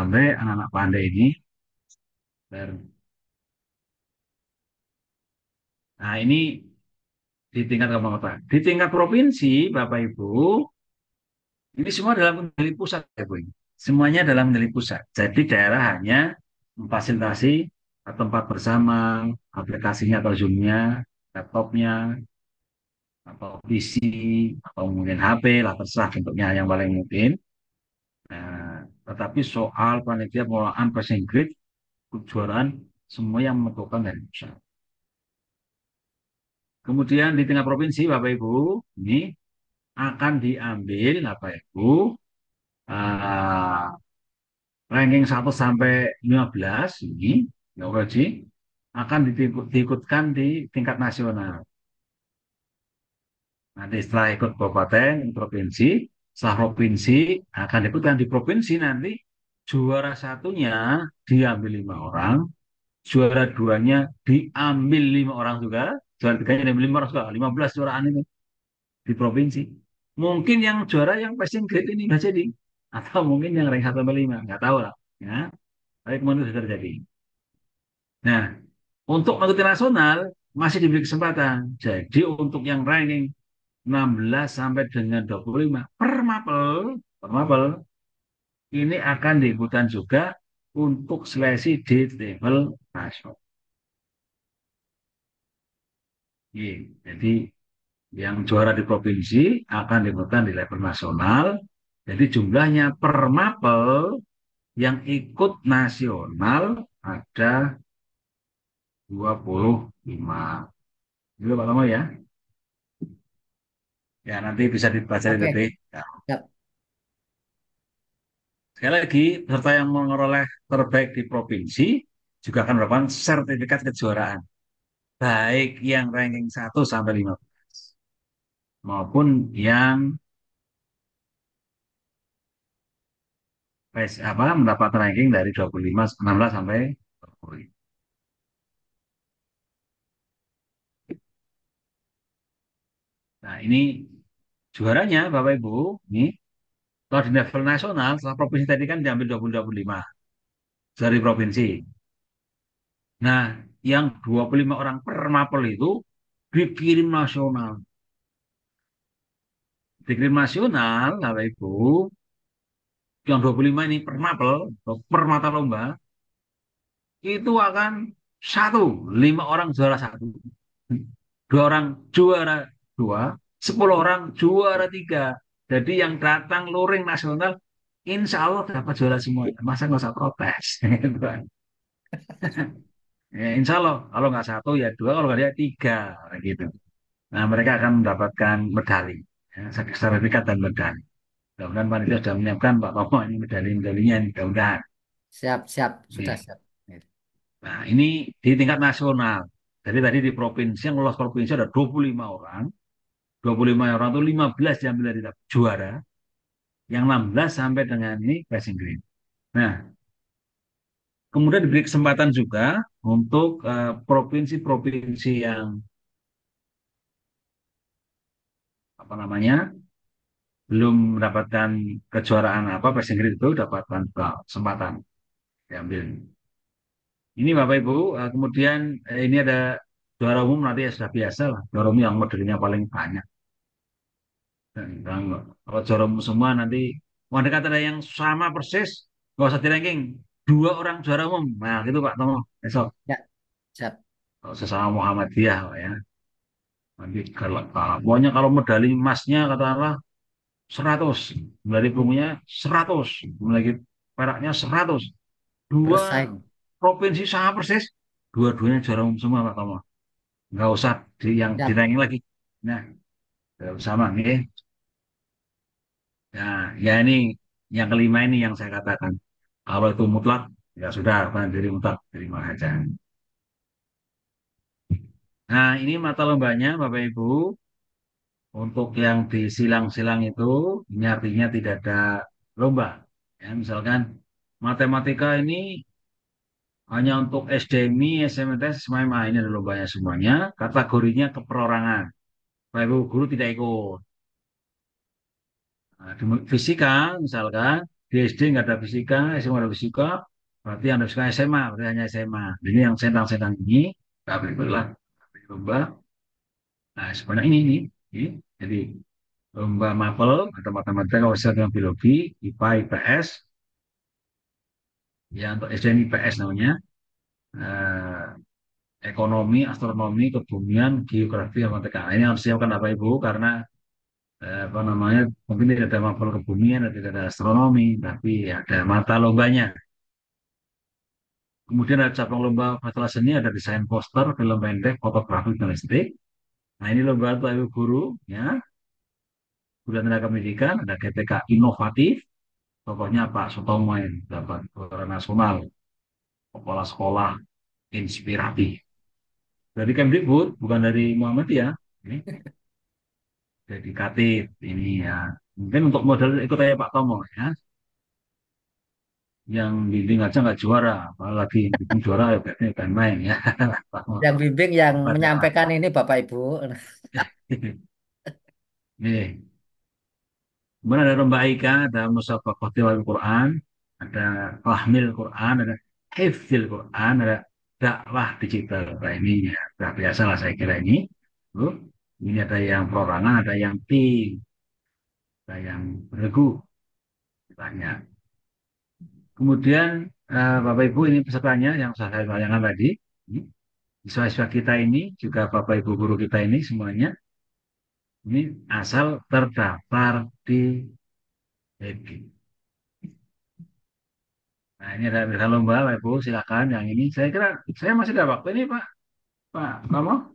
sampai anak-anak pandai ini. Nah, ini di tingkat kabupaten. Di tingkat provinsi, Bapak Ibu, ini semua dalam kendali pusat, ya, Bu. Semuanya dalam kendali pusat. Jadi daerah hanya memfasilitasi tempat bersama, aplikasinya atau Zoom-nya, laptopnya, atau PC, atau mungkin HP lah, terserah bentuknya yang paling mungkin. Nah, tetapi soal panitia pengelolaan passing grade, kejuaraan, semua yang menentukan dari pusat. Kemudian di tingkat provinsi, Bapak Ibu, ini akan diambil, Bapak Ibu, uh, ranking 1 sampai 15 ini, ya Uji, akan diikutkan di tingkat nasional. Nanti setelah ikut kabupaten, provinsi, setelah provinsi akan diikutkan di provinsi nanti juara satunya diambil 5 orang, juara duanya diambil 5 orang juga, juara tiganya diambil 5 orang juga, 15 juaraan itu di provinsi. Mungkin yang juara yang passing grade ini nggak jadi, atau mungkin yang rank 1 sampai 5, nggak tahu lah. Ya, tapi kemudian itu sudah terjadi. Nah, untuk mengikuti nasional masih diberi kesempatan. Jadi untuk yang ranking 16 sampai dengan 25 per mapel ini akan diikutkan juga untuk seleksi di level nasional. Jadi yang juara di provinsi akan diikutkan di level nasional. Jadi jumlahnya per mapel yang ikut nasional ada 25. Itu Pak Tomo ya. Ya, nanti bisa dibaca Oke, lebih. Ya. siap. Sekali lagi, peserta yang mengeroleh terbaik di provinsi juga akan mendapatkan sertifikat kejuaraan. Baik yang ranking 1 sampai 5 maupun yang mendapat ranking dari 25, 16 sampai 25. Nah, ini juaranya Bapak Ibu, ini kalau di level nasional, setelah provinsi tadi kan diambil 20-25 dari provinsi. Nah, yang 25 orang per mapel itu dikirim nasional. Dikirim nasional, Bapak Ibu, yang 25 ini per mapel, per mata lomba, itu akan 5 orang juara 1. 2 orang juara 2, 10 orang juara 3. Jadi yang datang luring nasional, insya Allah dapat juara semua. Masa nggak usah protes. Gitu kan. Ya, insya Allah, kalau nggak satu ya dua, kalau nggak ya tiga. Gitu. Nah, mereka akan mendapatkan medali. Ya, sertifikat dan medali. Mudah-mudahan panitia sudah menyiapkan Pak Tomo ini medali-medalinya, mudah-mudahan. Siap, siap. Sudah Nih. siap. Nah, ini di tingkat nasional. Jadi tadi di provinsi, yang lolos provinsi ada 25 orang. 25 orang itu 15 diambil dari juara. Yang 16 sampai dengan ini passing grade. Nah, kemudian diberi kesempatan juga untuk provinsi-provinsi yang apa namanya belum mendapatkan kejuaraan apa passing grade itu dapatkan kesempatan diambil. Ini Bapak Ibu, kemudian ini ada juara umum nanti ya sudah biasa lah. Juara umum yang modelnya paling banyak. Dan kalau juara umum semua nanti, mau dekat ada yang sama persis, nggak usah di ranking. 2 orang juara umum. Nah, gitu Pak Tomo. Besok. Ya, siap. Kalau sesama Muhammadiyah, Pak, ya. Nanti pokoknya kalau medali emasnya katakanlah 100, medali perunggunya 100, lagi peraknya 100. Dua Bersaing. provinsi sama persis, dua-duanya juara umum semua Pak Tomo. Nggak usah yang di Siap. ranking lagi. Nah, sama nih. Nah, ya ini yang kelima ini yang saya katakan. Kalau itu mutlak, ya sudah, diri mutlak, terima aja. Nah, ini mata lombanya, Bapak Ibu. Untuk yang di silang-silang itu, ini artinya tidak ada lomba. Ya, misalkan matematika ini hanya untuk SDMI, SMT, SMA, ini ada lombanya semuanya. Kategorinya keperorangan. Bapak Ibu guru tidak ikut. Nah, di fisika misalkan Di SD nggak ada fisika, SMA nggak ada fisika, berarti yang ada fisika SMA, berarti hanya SMA. Jadi yang centang-centang ini nggak boleh lah lomba. Nah, sebenarnya ini. Jadi lomba mapel atau matematika, wawasan dan biologi, IPA, IPS, ya untuk SD ini IPS namanya, eh, ekonomi, astronomi, kebumian, geografi, matematika. Nah, ini harus siapkan Bapak Ibu karena apa namanya mungkin tidak ada mapel kebumian, tidak ada astronomi, tapi ada mata lombanya. Kemudian ada cabang lomba fakultas seni, ada desain poster, film pendek, fotografi, jurnalistik. Nah ini lomba untuk ibu guru, ya, guru dan tenaga pendidikan, ada GTK inovatif, tokohnya Pak Sutomo yang dapat juara nasional, kepala sekolah inspiratif. Dari Kemdikbud, bukan dari Muhammadiyah. Ini dedikatif, ini ya. Mungkin untuk model ikut aja Pak Tomo, ya. Yang bimbing aja nggak juara, apalagi yang bimbing juara ya berarti bukan main ya. Yang bimbing yang Pada menyampaikan ini Bapak Ibu. nih, kemudian ada lomba IKA, ada musabaqah tilawah Quran, ada fahmil Quran, ada hifzil Quran, ada dakwah digital. Nah ini ya, sudah biasa lah saya kira ini. Tuh, ini ada yang perorangan, ada yang tim, ada yang beregu, banyak. Kemudian Bapak Ibu ini pesertanya yang saya bayangkan tadi. Ini, siswa-siswa kita ini, juga Bapak Ibu guru kita ini semuanya, ini asal terdaftar di HEPI. Nah, ini ada lomba, Pak Ibu, silakan yang ini. Saya kira saya masih ada waktu ini, Pak. Pak, kamu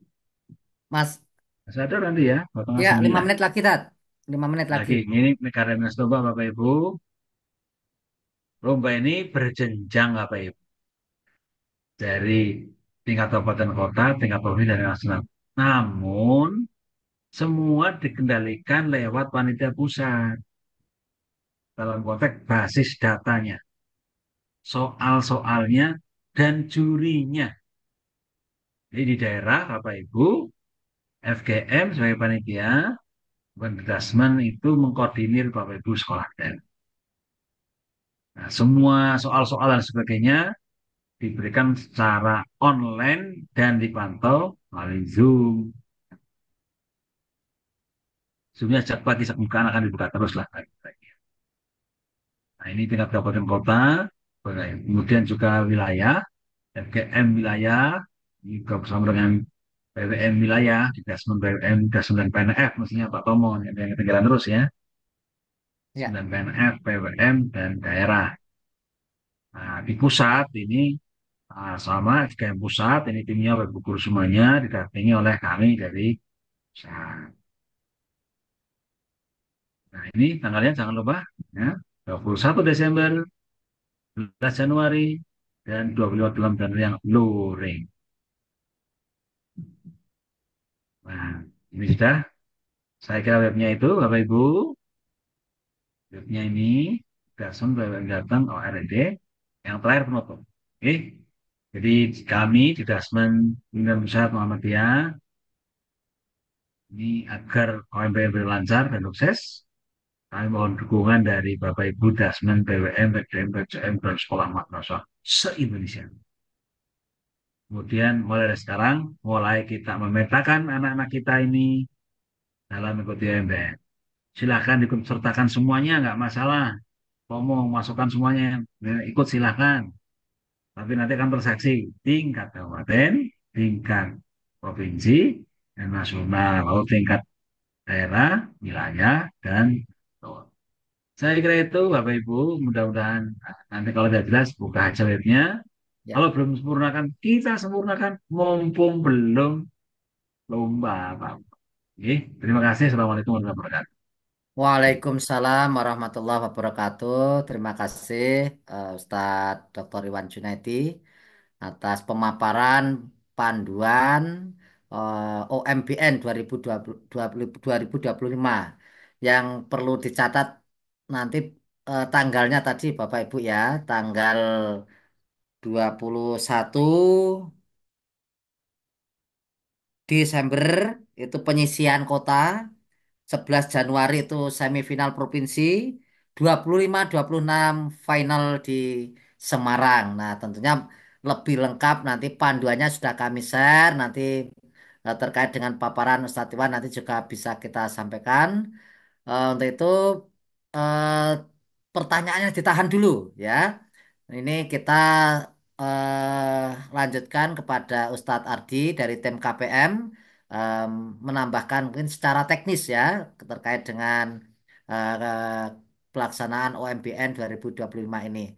Mas, masih ada nanti ya, ya 8:30. 5 menit lagi, Tat. 5 menit lagi. Lagi, ini karena Mas Lomba, Bapak Ibu. Lomba ini berjenjang, Bapak Ibu. Dari tingkat kabupaten kota, tingkat provinsi, dan nasional. Namun, semua dikendalikan lewat panitia pusat. Dalam konteks basis datanya, soal-soalnya, dan jurinya. Jadi di daerah, Bapak Ibu, FGM sebagai panitia, Bendasmen itu mengkoordinir Bapak Ibu sekolah dan nah, semua soal-soal dan sebagainya diberikan secara online dan dipantau melalui Zoom. Zoomnya sejak pagi sampai bukaan akan dibuka terus lah. Nah ini tingkat kabupaten kota, kemudian juga wilayah, FGM wilayah, juga bersama dengan PWM wilayah, di Dasmen PWM, Dasmen dan PNF, mestinya Pak Tomo yang ketinggalan terus ya, Ya, Dasmen PNF, PWM, dan daerah. Nah, di pusat ini sama kayak pusat, ini timnya Web Guru semuanya didampingi oleh kami dari pusat. Nah, ini tanggalnya jangan lupa ya, 21 Desember, 11 Januari, dan 25 bulan Januari yang luring. Nah, ini sudah saya kira webnya itu, Bapak Ibu, webnya ini Gason Datang ORD, yang terakhir penutup. Oke, jadi kami di Dasmen Pimpinan Pusat Muhammadiyah ini agar OMPM lancar dan sukses. Kami mohon dukungan dari Bapak Ibu Dasmen, BWM, PDM, PCM, dan Sekolah Madrasah se-Indonesia. Kemudian mulai dari sekarang, mulai kita memetakan anak-anak kita ini dalam mengikuti MBM. Silakan ikut sertakan semuanya, nggak masalah. Ngomong, masukkan semuanya, ikut silakan. Tapi nanti akan tersaksi tingkat kabupaten, tingkat provinsi, dan nasional, lalu tingkat daerah, wilayah, dan saya kira itu Bapak Ibu, mudah-mudahan nanti kalau sudah jelas buka aja webnya. ya. Kalau belum sempurnakan, kita sempurnakan mumpung belum lomba Pak. Oke, terima kasih. Assalamualaikum warahmatullahi wabarakatuh. Waalaikumsalam warahmatullahi wabarakatuh. Terima kasih Ustadz Dr. Iwan Junaidi atas pemaparan panduan OMBN 2025 yang perlu dicatat nanti tanggalnya tadi Bapak Ibu ya, tanggal 21 Desember itu penyisian kota, 11 Januari itu semifinal provinsi, 25-26 final di Semarang. Nah, tentunya lebih lengkap nanti panduannya sudah kami share. Nanti terkait dengan paparan Ustadz Iwan nanti juga bisa kita sampaikan. Untuk itu eh, pertanyaannya ditahan dulu ya. Ini kita lanjutkan kepada Ustadz Ardi dari tim KPM em, menambahkan mungkin secara teknis ya terkait dengan pelaksanaan OMBN 2025 ini.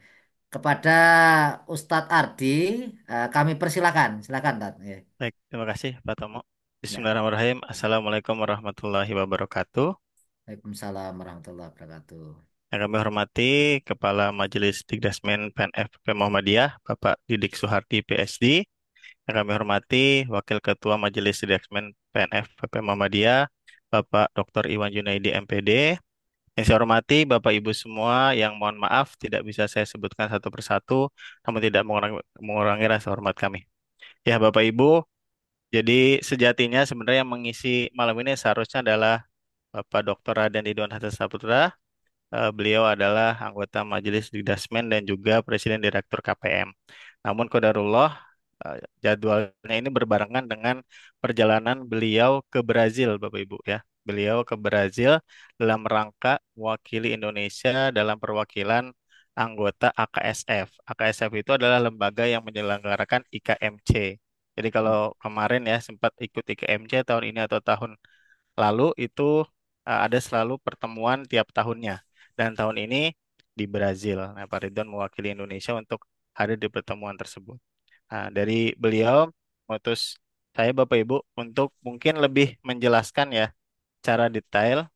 Kepada Ustadz Ardi, kami persilakan. Silakan, Tat. Ya. Baik, terima kasih Pak Tomo. Ya. Bismillahirrahmanirrahim. Assalamualaikum warahmatullahi wabarakatuh. Waalaikumsalam warahmatullahi wabarakatuh. Yang kami hormati Kepala Majelis Tigdasmen PNFP Muhammadiyah, Bapak Didik Suhardi, PSD. Yang kami hormati Wakil Ketua Majelis Tigdasmen PNFP Muhammadiyah, Bapak Dr. Iwan Junaidi, MPD. Yang saya hormati Bapak Ibu semua yang mohon maaf tidak bisa saya sebutkan satu persatu, namun tidak mengurangi rasa hormat kami. Ya Bapak Ibu, jadi sejatinya sebenarnya yang mengisi malam ini seharusnya adalah Bapak Dr. Raden Ridwan Hasan Saputra. Beliau adalah anggota Majelis Dikdasmen dan juga Presiden Direktur KPM. Namun qadarullah jadwalnya ini berbarengan dengan perjalanan beliau ke Brazil, Bapak Ibu ya. Beliau ke Brazil dalam rangka mewakili Indonesia dalam perwakilan anggota AKSF. AKSF itu adalah lembaga yang menyelenggarakan IKMC. Jadi kalau kemarin ya sempat ikut IKMC tahun ini atau tahun lalu itu ada selalu pertemuan tiap tahunnya. Dan tahun ini di Brazil. Nah, Pak Ridwan mewakili Indonesia untuk hadir di pertemuan tersebut. Nah, dari beliau mengutus saya Bapak Ibu untuk mungkin lebih menjelaskan ya cara detail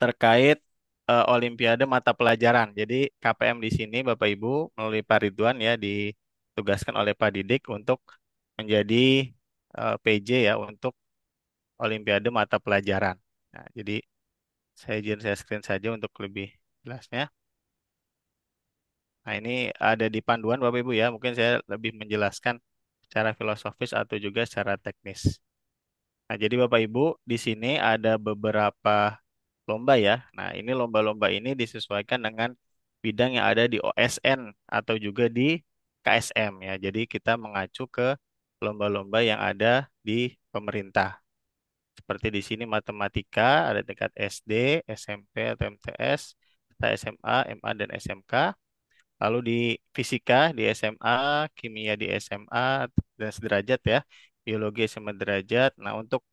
terkait Olimpiade mata pelajaran. Jadi KPM di sini Bapak Ibu melalui Pak Ridwan ya ditugaskan oleh Pak Didik untuk menjadi PJ ya untuk Olimpiade mata pelajaran. Nah, jadi saya izin saya screen saja untuk lebih jelasnya. Nah, ini ada di panduan Bapak Ibu ya. Mungkin saya lebih menjelaskan secara filosofis atau juga secara teknis. Nah, jadi Bapak Ibu, di sini ada beberapa lomba ya. Nah, ini lomba-lomba ini disesuaikan dengan bidang yang ada di OSN atau juga di KSM ya. Jadi kita mengacu ke lomba-lomba yang ada di pemerintah. Seperti di sini matematika ada tingkat SD, SMP atau MTS, serta SMA, MA dan SMK. Lalu di fisika di SMA, kimia di SMA dan sederajat ya. Biologi SMA derajat. Nah, untuk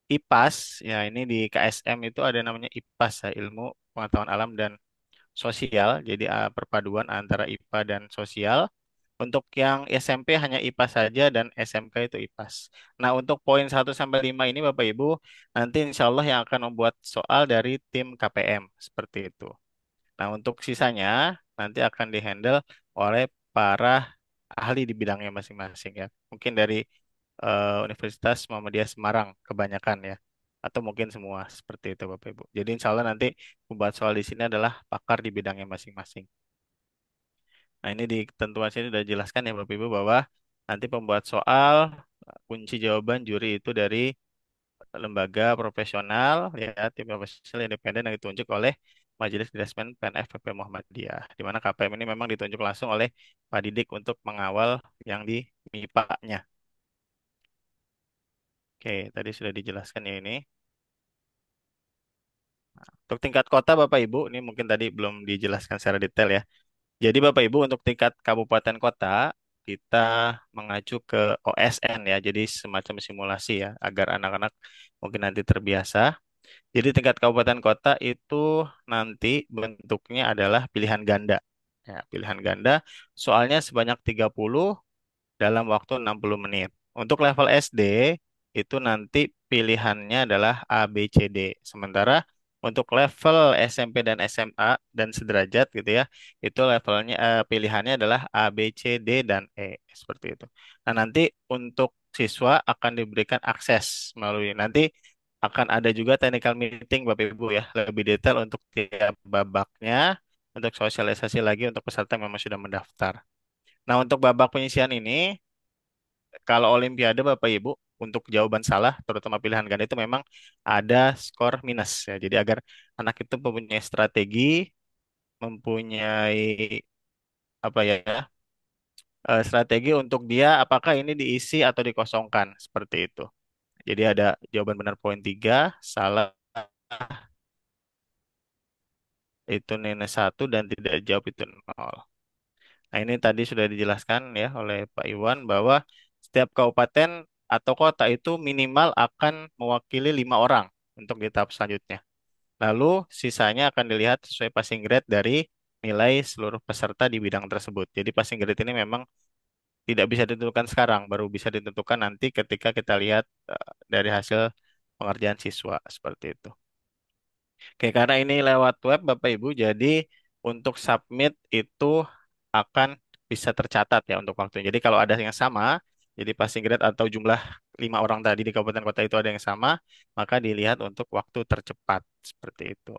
IPAS ya ini di KSM itu ada namanya IPAS ya, Ilmu Pengetahuan Alam dan Sosial. Jadi perpaduan antara IPA dan sosial. Untuk yang SMP hanya IPA saja dan SMK itu IPAS. Nah, untuk poin 1 sampai 5 ini Bapak Ibu, nanti insya Allah yang akan membuat soal dari tim KPM. Seperti itu. Nah, untuk sisanya nanti akan dihandle oleh para ahli di bidangnya masing-masing ya. Mungkin dari Universitas Muhammadiyah Semarang kebanyakan ya. Atau mungkin semua seperti itu Bapak Ibu. Jadi insya Allah nanti pembuat soal di sini adalah pakar di bidangnya masing-masing. Nah, ini di ketentuan sini sudah jelaskan ya Bapak Ibu bahwa nanti pembuat soal kunci jawaban juri itu dari lembaga profesional ya tim profesional independen yang ditunjuk oleh Majelis Dirasmen PNFP Muhammadiyah di mana KPM ini memang ditunjuk langsung oleh Pak Didik untuk mengawal yang di MIPA-nya. Oke, tadi sudah dijelaskan ya ini. Untuk tingkat kota Bapak Ibu, ini mungkin tadi belum dijelaskan secara detail ya. Jadi Bapak Ibu untuk tingkat kabupaten kota kita mengacu ke OSN ya, jadi semacam simulasi ya agar anak-anak mungkin nanti terbiasa. Jadi tingkat kabupaten kota itu nanti bentuknya adalah pilihan ganda. Ya, pilihan ganda soalnya sebanyak 30 dalam waktu 60 menit. Untuk level SD itu nanti pilihannya adalah A, B, C, D. Sementara untuk level SMP dan SMA dan sederajat gitu ya, itu levelnya pilihannya adalah A, B, C, D, dan E. Seperti itu. Nah, nanti untuk siswa akan diberikan akses melalui nanti akan ada juga technical meeting Bapak Ibu ya, lebih detail untuk tiap babaknya, untuk sosialisasi lagi untuk peserta yang memang sudah mendaftar. Nah, untuk babak penyisian ini, kalau Olimpiade Bapak Ibu, untuk jawaban salah, terutama pilihan ganda itu memang ada skor minus ya. Jadi agar anak itu mempunyai strategi, mempunyai apa ya, strategi untuk dia apakah ini diisi atau dikosongkan seperti itu. Jadi ada jawaban benar poin 3, salah itu minus 1 dan tidak jawab itu 0. Nah, ini tadi sudah dijelaskan ya oleh Pak Iwan bahwa setiap kabupaten atau kota itu minimal akan mewakili 5 orang untuk di tahap selanjutnya. Lalu sisanya akan dilihat sesuai passing grade dari nilai seluruh peserta di bidang tersebut. Jadi passing grade ini memang tidak bisa ditentukan sekarang, baru bisa ditentukan nanti ketika kita lihat dari hasil pengerjaan siswa seperti itu. Oke, karena ini lewat web Bapak Ibu, jadi untuk submit itu akan bisa tercatat ya untuk waktunya. Jadi kalau ada yang sama, jadi passing grade atau jumlah 5 orang tadi di kabupaten kota itu ada yang sama, maka dilihat untuk waktu tercepat seperti itu.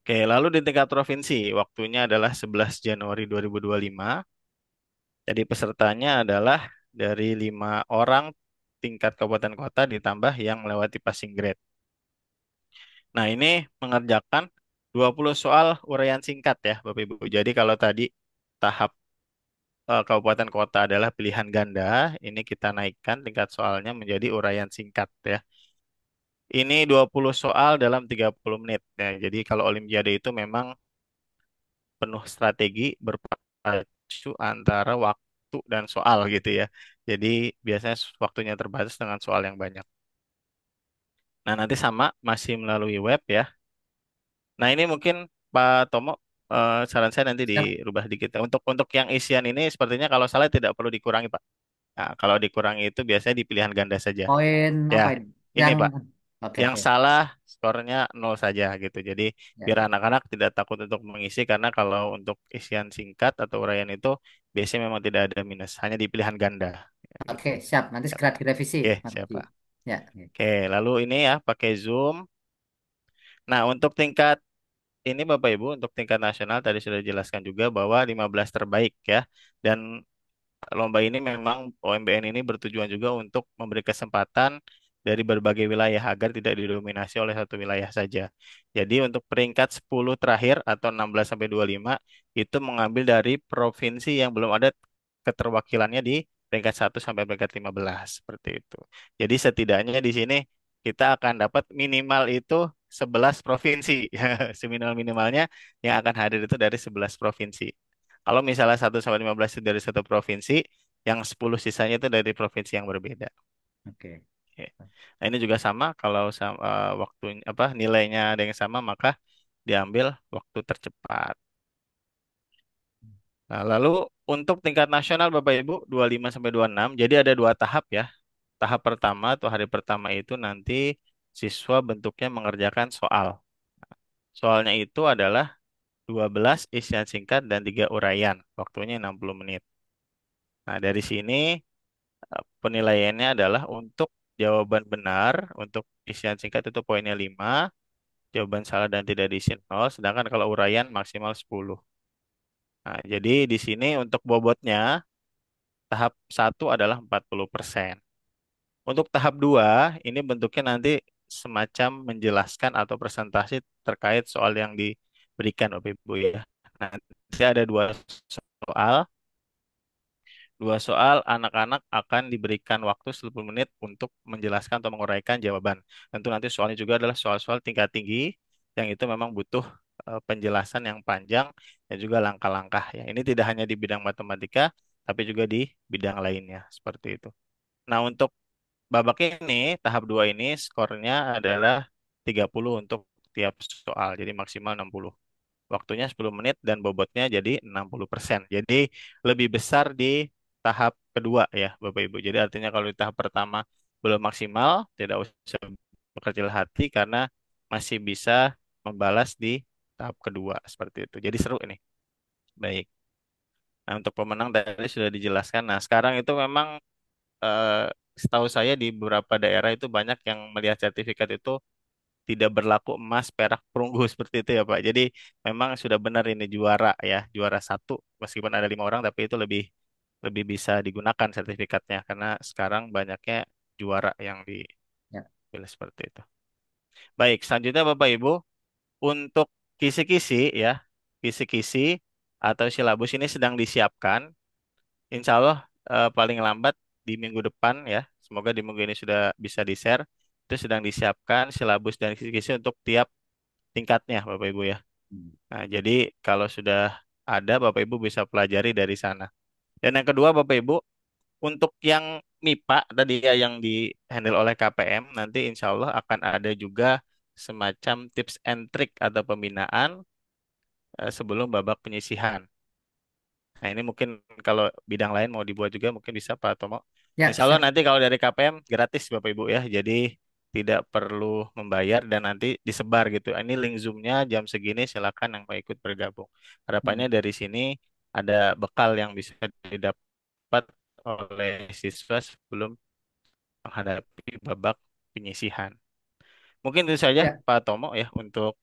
Oke, lalu di tingkat provinsi, waktunya adalah 11 Januari 2025. Jadi pesertanya adalah dari 5 orang tingkat kabupaten kota ditambah yang melewati passing grade. Nah, ini mengerjakan 20 soal uraian singkat ya, Bapak Ibu. Jadi kalau tadi tahap kabupaten kota adalah pilihan ganda, ini kita naikkan tingkat soalnya menjadi uraian singkat ya. Ini 20 soal dalam 30 menit ya. Jadi kalau Olimpiade itu memang penuh strategi berpacu antara waktu dan soal gitu ya. Jadi biasanya waktunya terbatas dengan soal yang banyak. Nah, nanti sama masih melalui web ya. Nah, ini mungkin Pak Tomo, saran saya nanti Siap. dirubah dikit ya. Untuk yang isian ini sepertinya kalau salah tidak perlu dikurangi, Pak. Nah, kalau dikurangi itu biasanya di pilihan ganda saja. Poin Ya, apa ini? ini Yang Pak. oke Yang oke. salah skornya 0 saja gitu. Jadi Ya. biar anak-anak tidak takut untuk mengisi karena kalau untuk isian singkat atau uraian itu biasanya memang tidak ada minus, hanya di pilihan ganda. Ya, Oke, gitu. siap. Nanti Ya. segera direvisi, Oke, Mas Budi. siapa? Ya. Ya. Oke, lalu ini ya pakai Zoom. Nah, untuk tingkat ini Bapak Ibu, untuk tingkat nasional tadi sudah dijelaskan juga bahwa 15 terbaik ya. Dan lomba ini memang OMBN ini bertujuan juga untuk memberi kesempatan dari berbagai wilayah agar tidak didominasi oleh satu wilayah saja. Jadi untuk peringkat 10 terakhir atau 16 sampai 25 itu mengambil dari provinsi yang belum ada keterwakilannya di peringkat 1 sampai peringkat 15 seperti itu. Jadi setidaknya di sini kita akan dapat minimal itu 11 provinsi. Seminimal-minimalnya yang akan hadir itu dari 11 provinsi. Kalau misalnya 1 sampai 15 itu dari satu provinsi, yang 10 sisanya itu dari provinsi yang berbeda. Oke. Oke. Nah, ini juga sama kalau waktu apa nilainya ada yang sama maka diambil waktu tercepat. Nah, lalu untuk tingkat nasional Bapak Ibu 25 sampai 26, jadi ada 2 tahap ya. Tahap pertama atau hari pertama itu nanti siswa bentuknya mengerjakan soal. Soalnya itu adalah 12 isian singkat dan 3 uraian. Waktunya 60 menit. Nah, dari sini penilaiannya adalah untuk jawaban benar, untuk isian singkat itu poinnya 5, jawaban salah dan tidak diisi 0, sedangkan kalau uraian maksimal 10. Nah, jadi di sini untuk bobotnya, tahap 1 adalah 40%. Untuk tahap 2 ini bentuknya nanti semacam menjelaskan atau presentasi terkait soal yang diberikan Bapak Ibu ya. Nanti ada soal, 2 soal, anak-anak akan diberikan waktu 10 menit untuk menjelaskan atau menguraikan jawaban. Tentu nanti soalnya juga adalah soal-soal tingkat tinggi yang itu memang butuh penjelasan yang panjang dan juga langkah-langkah ya. Ini tidak hanya di bidang matematika, tapi juga di bidang lainnya seperti itu. Nah, untuk babak ini, tahap 2 ini skornya adalah 30 untuk tiap soal, jadi maksimal 60. Waktunya 10 menit dan bobotnya jadi 60%. Jadi lebih besar di tahap kedua ya Bapak Ibu. Jadi artinya kalau di tahap pertama belum maksimal, tidak usah berkecil hati karena masih bisa membalas di tahap kedua seperti itu. Jadi seru ini. Baik. Nah, untuk pemenang tadi sudah dijelaskan. Nah, sekarang itu memang eh, setahu saya di beberapa daerah itu banyak yang melihat sertifikat itu tidak berlaku emas, perak, perunggu seperti itu ya Pak. Jadi memang sudah benar ini juara ya, juara 1 meskipun ada 5 orang tapi itu lebih lebih bisa digunakan sertifikatnya karena sekarang banyaknya juara yang Ya, dipilih seperti itu. Baik, selanjutnya Bapak Ibu, untuk kisi-kisi ya, kisi-kisi atau silabus ini sedang disiapkan. Insya Allah paling lambat di minggu depan ya. Semoga di minggu ini sudah bisa di-share. Itu sedang disiapkan silabus dan kisi-kisi untuk tiap tingkatnya Bapak Ibu ya. hmm, Nah, jadi kalau sudah ada Bapak Ibu bisa pelajari dari sana. Dan yang kedua Bapak Ibu, untuk yang MIPA tadi ya yang di handle oleh KPM, nanti insya Allah akan ada juga semacam tips and trick atau pembinaan sebelum babak penyisihan. Nah ini mungkin kalau bidang lain mau dibuat juga mungkin bisa Pak Tomo. ya Insya Allah siap. nanti kalau dari KPM gratis Bapak Ibu ya, jadi tidak perlu membayar dan nanti disebar gitu. Ini link Zoom-nya jam segini silakan yang mau ikut bergabung. Hmm, Harapannya dari sini ada bekal yang bisa didapat oleh siswa sebelum menghadapi babak penyisihan. Mungkin itu saja Ya. Pak Tomo ya untuk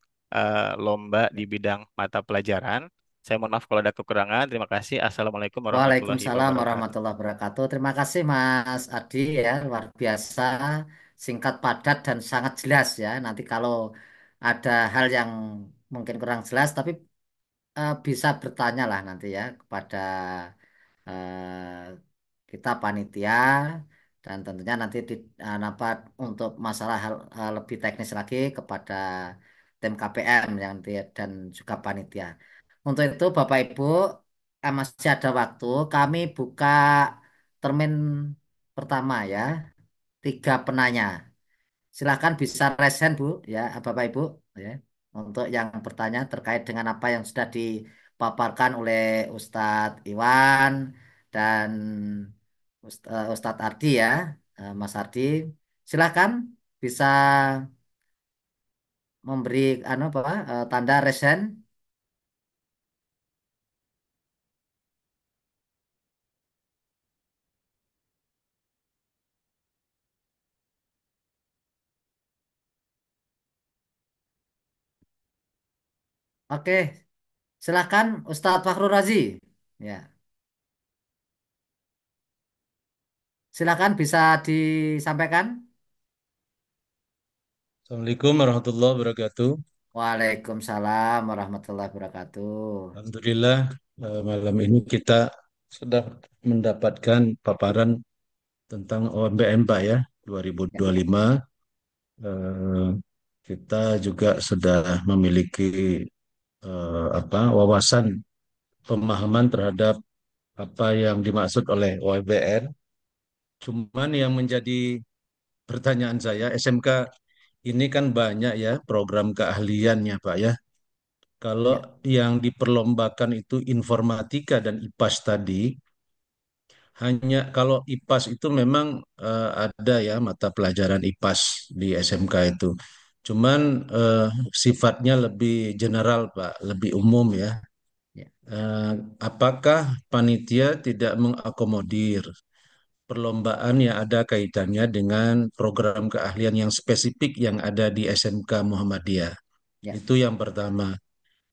lomba di bidang mata pelajaran. Saya mohon maaf kalau ada kekurangan. Terima kasih. Assalamualaikum warahmatullahi Waalaikumsalam wabarakatuh. warahmatullahi wabarakatuh. Terima kasih Mas Adi ya, luar biasa, singkat, padat dan sangat jelas ya. Nanti kalau ada hal yang mungkin kurang jelas, tapi bisa bertanya lah nanti ya kepada eh, kita panitia dan tentunya nanti dapat untuk masalah hal, lebih teknis lagi kepada tim KPM yang dan juga panitia. Untuk itu Bapak Ibu, masih ada waktu. Kami buka termin pertama ya, 3 penanya. Silakan bisa resen Bu ya Bapak Ibu ya untuk yang bertanya terkait dengan apa yang sudah dipaparkan oleh Ustadz Iwan dan Ustadz Ardi ya, Mas Ardi. Silakan bisa memberi apa tanda resen. Oke, silakan Ustadz Fakhrul Razi. Ya, silakan bisa disampaikan. Assalamualaikum warahmatullahi wabarakatuh. Waalaikumsalam warahmatullahi wabarakatuh. Alhamdulillah, malam ini kita sudah mendapatkan paparan tentang OMBN Pak ya Ya, 2025. Eh, Kita juga sudah memiliki wawasan pemahaman terhadap apa yang dimaksud oleh OMBN. Cuman yang menjadi pertanyaan saya, SMK ini kan banyak ya program keahliannya Pak ya. Kalau ya, yang diperlombakan itu informatika dan IPAS tadi, hanya kalau IPAS itu memang ada ya mata pelajaran IPAS di SMK itu. Cuman sifatnya lebih general, Pak, lebih umum ya. ya, Eh, apakah panitia tidak mengakomodir perlombaan yang ada kaitannya dengan program keahlian yang spesifik yang ada di SMK Muhammadiyah? ya. Itu yang pertama.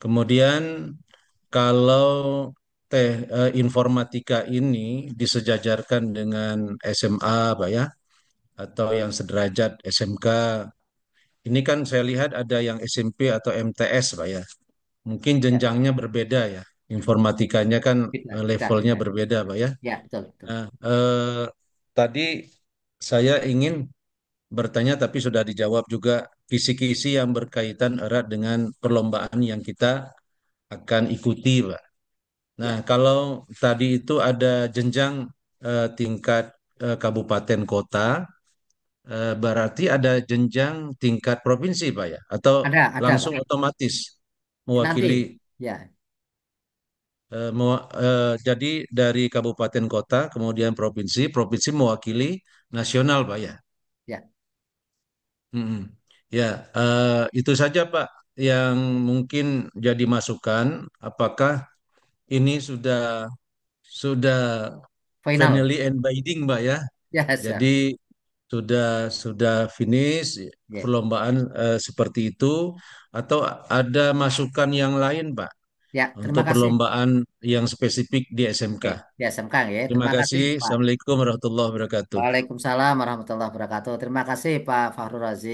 Kemudian kalau informatika ini disejajarkan dengan SMA, Pak ya, atau yang sederajat SMK, ini kan saya lihat ada yang SMP atau MTS, Pak ya. Mungkin Ya. jenjangnya berbeda ya. Informatikanya kan Beda, beda, levelnya beda. berbeda, Pak ya. Ya, betul, betul. Nah, tadi saya ingin bertanya, tapi sudah dijawab juga kisi-kisi yang berkaitan erat dengan perlombaan yang kita akan ikuti, Pak. Nah, Ya, kalau tadi itu ada jenjang tingkat kabupaten kota, berarti ada jenjang tingkat provinsi, Pak ya? Atau ada, langsung Pak. otomatis Nanti, mewakili, ya, jadi dari kabupaten kota, kemudian provinsi, provinsi mewakili nasional, Pak ya? ya, Mm-mm. Ya, itu saja, Pak, yang mungkin jadi masukan. Apakah ini sudah final. finally and binding, Mbak ya? Ya, Jadi siap. sudah finish Ya, perlombaan seperti itu atau ada masukan yang lain, Pak? Ya, terima untuk kasih. perlombaan yang spesifik di SMK. Oke, di SMK ya. Terima Terima kasih kasih. Pak. Assalamualaikum warahmatullahi wabarakatuh. Waalaikumsalam warahmatullahi wabarakatuh. Terima kasih Pak Fahru Razi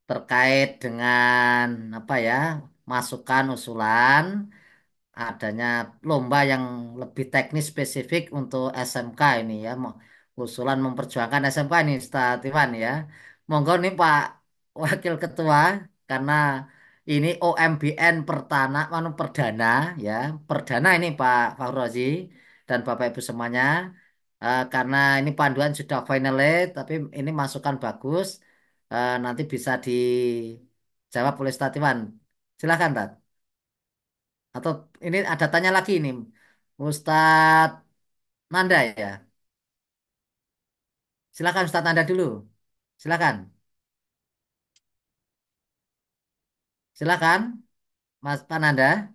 terkait dengan apa ya, masukan usulan adanya lomba yang lebih teknis spesifik untuk SMK ini ya. Usulan memperjuangkan SMK ini Ustaz Iwan ya. Monggo nih Pak Wakil Ketua, karena ini OMBN perdana ya. Perdana ini Pak Fahrozi dan Bapak Ibu semuanya. Karena ini panduan sudah finalized, tapi ini masukan bagus. Nanti bisa dijawab oleh Ustaz Iwan. Silakan, Tat. Atau ini ada tanya lagi nih, Ustadz Nanda ya. Silakan Ustadz Nanda dulu. Silakan. Silakan, Mas Pak Nanda.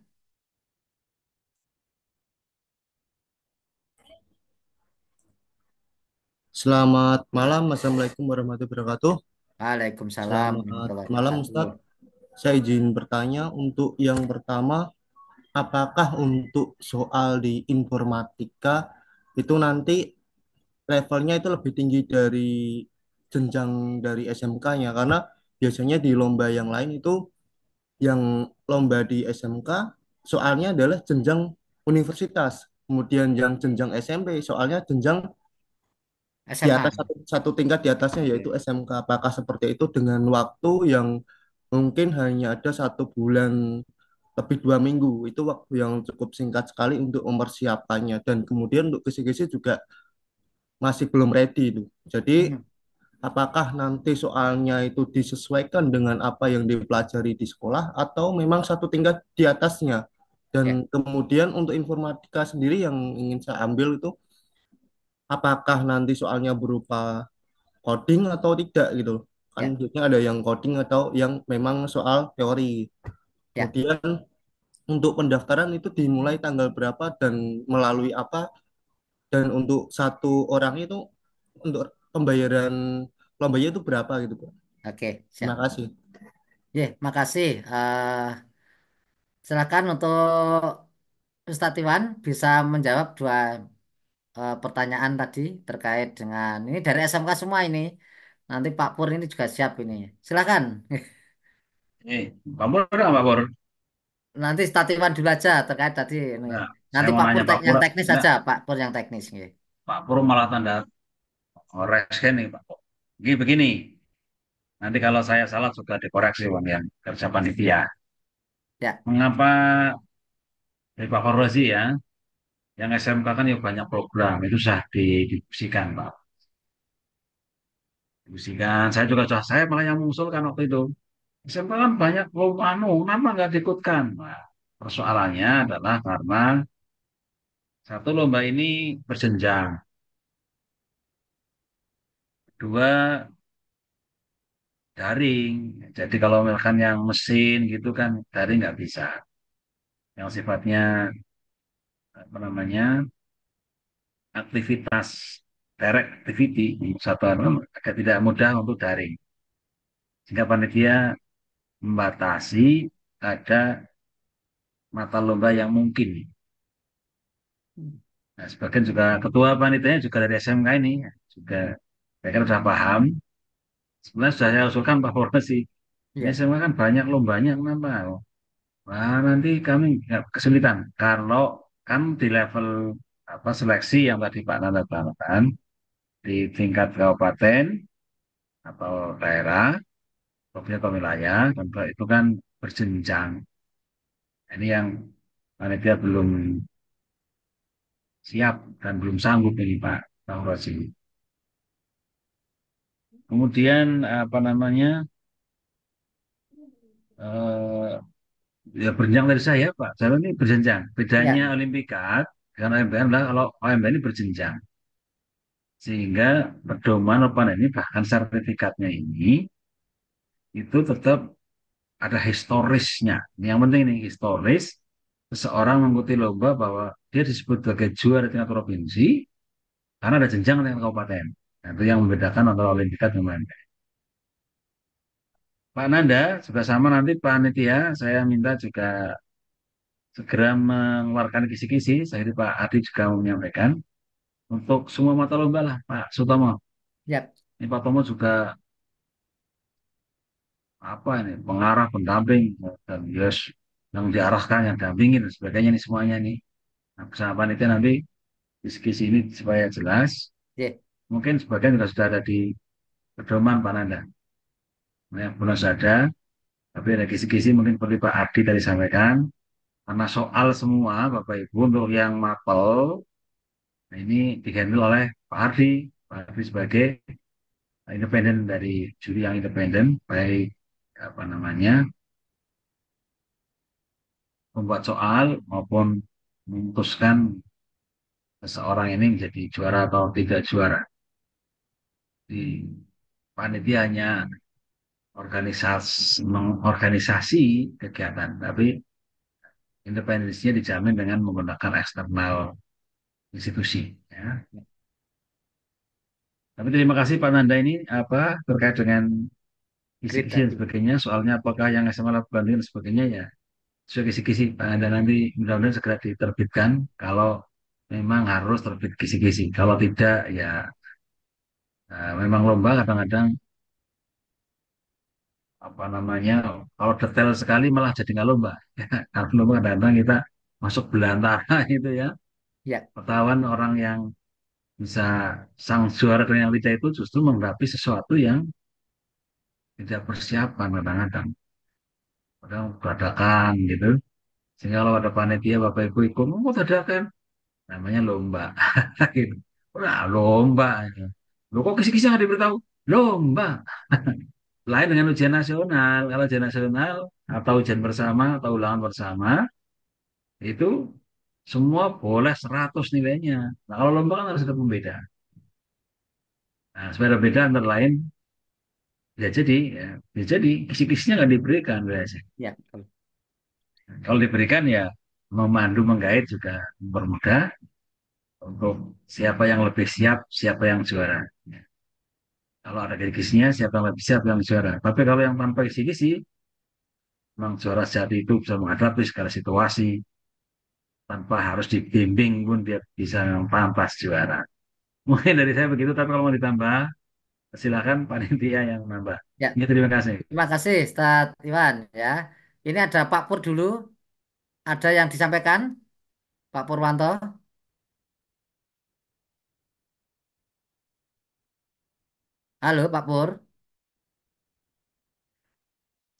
Selamat malam, Assalamualaikum warahmatullahi wabarakatuh. Waalaikumsalam Selamat warahmatullahi malam, wabarakatuh. Ustadz. Saya izin bertanya untuk yang pertama, apakah untuk soal di informatika itu nanti levelnya itu lebih tinggi dari jenjang dari SMK-nya? Karena biasanya di lomba yang lain itu, yang lomba di SMK soalnya adalah jenjang universitas. Kemudian yang jenjang SMP soalnya jenjang di atas SMA. satu tingkat di atasnya yaitu Oke. SMK. Apakah seperti itu dengan waktu yang mungkin hanya ada 1 bulan lebih 2 minggu? Itu waktu yang cukup singkat sekali untuk mempersiapkannya dan kemudian untuk kisi-kisi juga masih belum ready itu. Jadi Hmm. apakah nanti soalnya itu disesuaikan dengan apa yang dipelajari di sekolah atau memang satu tingkat di atasnya? Dan Ya, kemudian untuk informatika sendiri yang ingin saya ambil itu apakah nanti soalnya berupa coding atau tidak gitu loh. Kan ya, biasanya ada yang coding atau yang memang soal teori. ya. Kemudian untuk pendaftaran itu dimulai tanggal berapa dan melalui apa, dan untuk satu orang itu untuk pembayaran lombanya itu berapa gitu Pak. Oke, Terima siap. kasih. Ya, makasih. Silakan untuk Ustadz Iwan bisa menjawab dua pertanyaan tadi terkait dengan ini dari SMK semua ini. Nanti Pak Pur ini juga siap ini. Silakan. Pak Pur nggak, Pak Pur? Nanti statiwan dulu aja terkait tadi ini. Nah, saya Nanti mau Pak Pur nanya Pak Pur, yang teknis enggak, aja, Pak Pur yang teknis nggih. Pak Pur malah tanda koreksi nih Pak Pur. Begini, nanti kalau saya salah juga dikoreksi Bang yang kerja panitia. Ya, Mengapa dari Pak Farrozi ya, yang SMK kan ya banyak program, itu sudah didiskusikan Pak. Diskusikan, saya malah yang mengusulkan waktu itu. SMK kan banyak nama nggak diikutkan. Nah, persoalannya adalah karena satu lomba ini berjenjang, dua daring. Jadi kalau misalkan yang mesin gitu kan daring nggak bisa. Yang sifatnya apa namanya aktivitas direct activity satu agak tidak mudah untuk daring. Sehingga panitia membatasi ada mata lomba yang mungkin. Nah, sebagian juga ketua panitianya juga dari SMK ini juga saya kira sudah paham. Sebenarnya sudah saya usulkan Pak Fornesi. Ini iya, SMK kan banyak lombanya kenapa? Wah, nanti kami nggak kesulitan. Kalau kan di level apa seleksi yang tadi Pak Nanda katakan di tingkat kabupaten atau daerah, provinsi atau wilayah, dan itu kan berjenjang. Ini yang panitia belum siap dan belum sanggup ini Pak Rosi. Kemudian apa namanya eh, ya berjenjang dari saya Pak. Saya ini berjenjang. Bedanya iya. Olimpiade dengan OMBN adalah kalau OMBN ini berjenjang. Sehingga pedoman apa ini bahkan sertifikatnya ini itu tetap ada historisnya. Ini yang penting nih historis seseorang mengikuti lomba bahwa dia disebut sebagai juara tingkat provinsi karena ada jenjang tingkat kabupaten. Nah, itu yang membedakan antara Olimpiade dan OMBN. Pak Nanda juga sama nanti panitia saya minta juga segera mengeluarkan kisi-kisi. Saya ini Pak Adi juga mau menyampaikan untuk semua mata lomba lah Pak Sutomo. Ya, Ini Pak Tomo juga apa ini pengarah, pendamping dan yes yang diarahkan, yang dampingin dan sebagainya nih semuanya nih. Nah, bersama panitia nanti kisi-kisi ini supaya jelas. ya, Mungkin sebagian juga sudah ada di pedoman Pak Nanda. Nah, yang belum ada, tapi ada kisi-kisi mungkin seperti Pak Adi tadi sampaikan. Karena soal semua Bapak Ibu untuk yang mapel, nah ini dihandle oleh Pak Ardi. Pak Ardi sebagai independen dari juri yang independen, baik apa namanya membuat soal maupun memutuskan seseorang ini menjadi juara atau tidak juara. Di panitia hanya mengorganisasi kegiatan, tapi independensinya dijamin dengan menggunakan eksternal institusi. Ya. Tapi terima kasih Pak Nanda ini apa terkait dengan grid kisi-kisi dan tadi. sebagainya. Soalnya apakah yang SMA lakukan dan sebagainya ya. Sesuai kisi-kisi Pak Nanda nanti mudah-mudahan segera diterbitkan kalau memang harus terbit kisi-kisi. Kalau tidak ya memang lomba kadang-kadang apa namanya kalau detail sekali malah jadi nggak lomba. Kalau lomba kadang-kadang kita masuk belantara gitu ya. Ya, Ketahuan orang yang bisa sang juara dan yang tidak itu justru menghadapi sesuatu yang tidak persiapan kadang-kadang. Kadang beradakan gitu. Sehingga kalau ada panitia Bapak Ibu ikut, mau dadakan. Namanya lomba. Gitu. Udah lomba. Gitu. Loh kok kisi-kisi nggak diberitahu? Lomba. Lain dengan ujian nasional. Kalau ujian nasional atau ujian bersama atau ulangan bersama, itu semua boleh 100 nilainya. Nah kalau lomba kan harus ada pembeda. Nah supaya beda antara lain, ya jadi kisi-kisinya nggak diberikan biasanya. ya, betul. Kalau diberikan ya memandu menggait juga mempermudah untuk siapa yang lebih siap, siapa yang juara. Kalau ada kisi-kisinya, siapa yang lebih siap yang juara. Tapi kalau yang tanpa kisi-kisi, memang juara sejati itu bisa menghadapi segala situasi tanpa harus dibimbing pun dia bisa pantas juara. Mungkin dari saya begitu, tapi kalau mau ditambah, silakan panitia yang nambah. Ya, Ya, terima kasih. terima kasih, Ustaz Iwan. Ya, ini ada Pak Pur dulu. Ada yang disampaikan, Pak Purwanto. Halo, Pak Pur.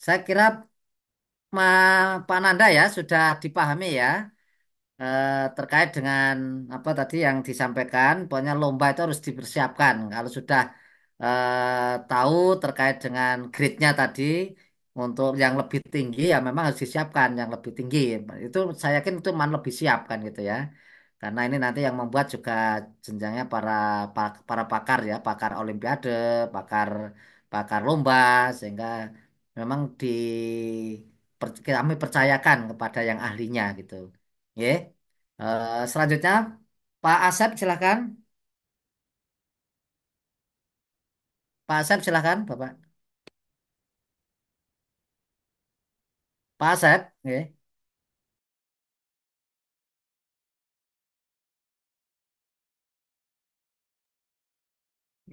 Saya kira Pak Nanda ya sudah dipahami ya. Terkait dengan apa tadi yang disampaikan, pokoknya lomba itu harus dipersiapkan. Kalau sudah tahu terkait dengan grade-nya tadi, untuk yang lebih tinggi ya memang harus disiapkan yang lebih tinggi. Itu saya yakin itu man lebih siap kan gitu ya. Karena ini nanti yang membuat juga jenjangnya para pakar ya, pakar olimpiade, pakar pakar lomba sehingga memang kami percayakan kepada yang ahlinya gitu. Ya. Selanjutnya Pak Asep silakan. Pak Asep silakan, Bapak. Pak Asep, ya.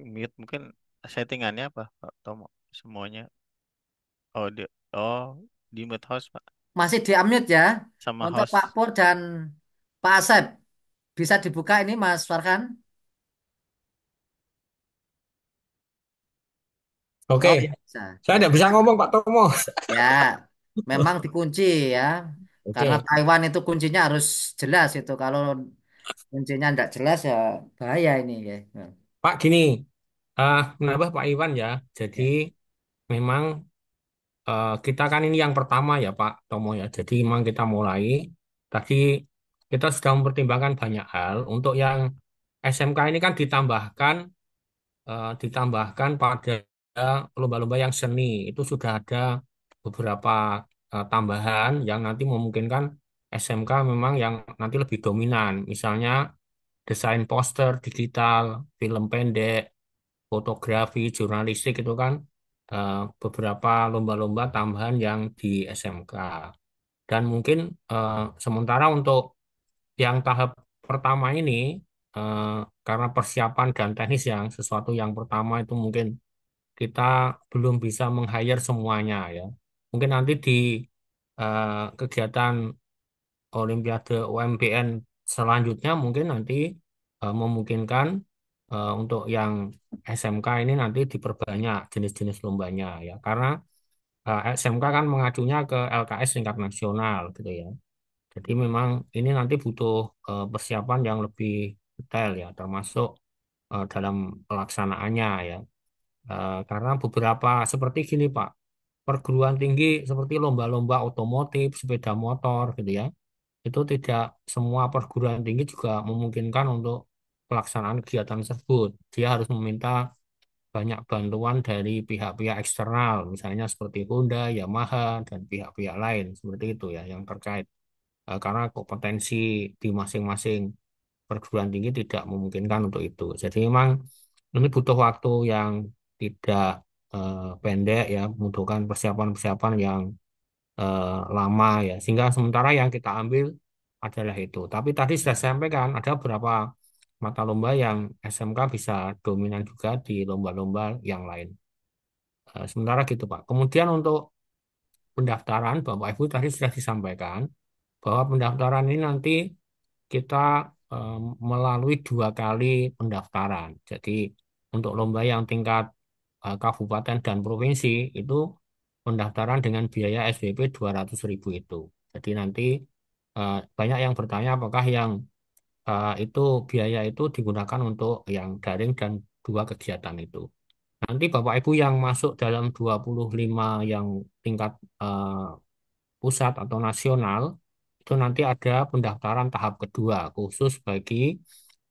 Mute mungkin settingannya apa, Pak Tomo? Semuanya. Oh, di mute host, Pak. Masih di unmute ya. Sama Untuk Pak host. Pur dan Pak Asep bisa dibuka ini Mas Farhan. Oke, Oh ya bisa. saya Ya, tidak bisa ngomong Pak Tomo. ya. Memang dikunci ya. Karena Oke, Taiwan itu kuncinya harus jelas itu. Kalau kuncinya tidak jelas ya bahaya ini ya. Pak gini, menambah Pak Iwan ya. Jadi Ya, memang kita kan ini yang pertama ya Pak Tomo ya. Jadi memang kita mulai. Tadi kita sudah mempertimbangkan banyak hal. Untuk yang SMK ini kan ditambahkan pada lomba-lomba yang seni. Itu sudah ada beberapa tambahan yang nanti memungkinkan SMK memang yang nanti lebih dominan. Misalnya desain poster digital, film pendek, fotografi, jurnalistik itu kan beberapa lomba-lomba tambahan yang di SMK. Dan mungkin eh, sementara untuk yang tahap pertama ini, eh, karena persiapan dan teknis yang sesuatu yang pertama itu mungkin kita belum bisa meng-hire semuanya ya. Mungkin nanti di kegiatan Olimpiade UMBN selanjutnya mungkin nanti memungkinkan untuk yang SMK ini nanti diperbanyak jenis-jenis lombanya ya. Karena SMK kan mengacunya ke LKS tingkat nasional gitu ya. Jadi memang ini nanti butuh persiapan yang lebih detail ya, termasuk dalam pelaksanaannya ya. Karena beberapa seperti gini Pak, perguruan tinggi seperti lomba-lomba otomotif, sepeda motor gitu ya, itu tidak semua perguruan tinggi juga memungkinkan untuk pelaksanaan kegiatan tersebut. Dia harus meminta banyak bantuan dari pihak-pihak eksternal, misalnya seperti Honda, Yamaha, dan pihak-pihak lain seperti itu ya yang terkait. Karena kompetensi di masing-masing perguruan tinggi tidak memungkinkan untuk itu. Jadi memang ini butuh waktu yang tidak pendek ya, membutuhkan persiapan-persiapan yang lama ya. Sehingga sementara yang kita ambil adalah itu. Tapi tadi sudah saya sampaikan ada beberapa mata lomba yang SMK bisa dominan juga di lomba-lomba yang lain. Sementara gitu Pak. Kemudian untuk pendaftaran Bapak Ibu tadi sudah disampaikan bahwa pendaftaran ini nanti kita eh, melalui 2 kali pendaftaran. Jadi untuk lomba yang tingkat kabupaten dan provinsi itu pendaftaran dengan biaya SPP 200.000 itu. Jadi nanti banyak yang bertanya apakah yang itu biaya itu digunakan untuk yang daring dan 2 kegiatan itu. Nanti Bapak Ibu yang masuk dalam 25 yang tingkat eh, pusat atau nasional, itu nanti ada pendaftaran tahap kedua khusus bagi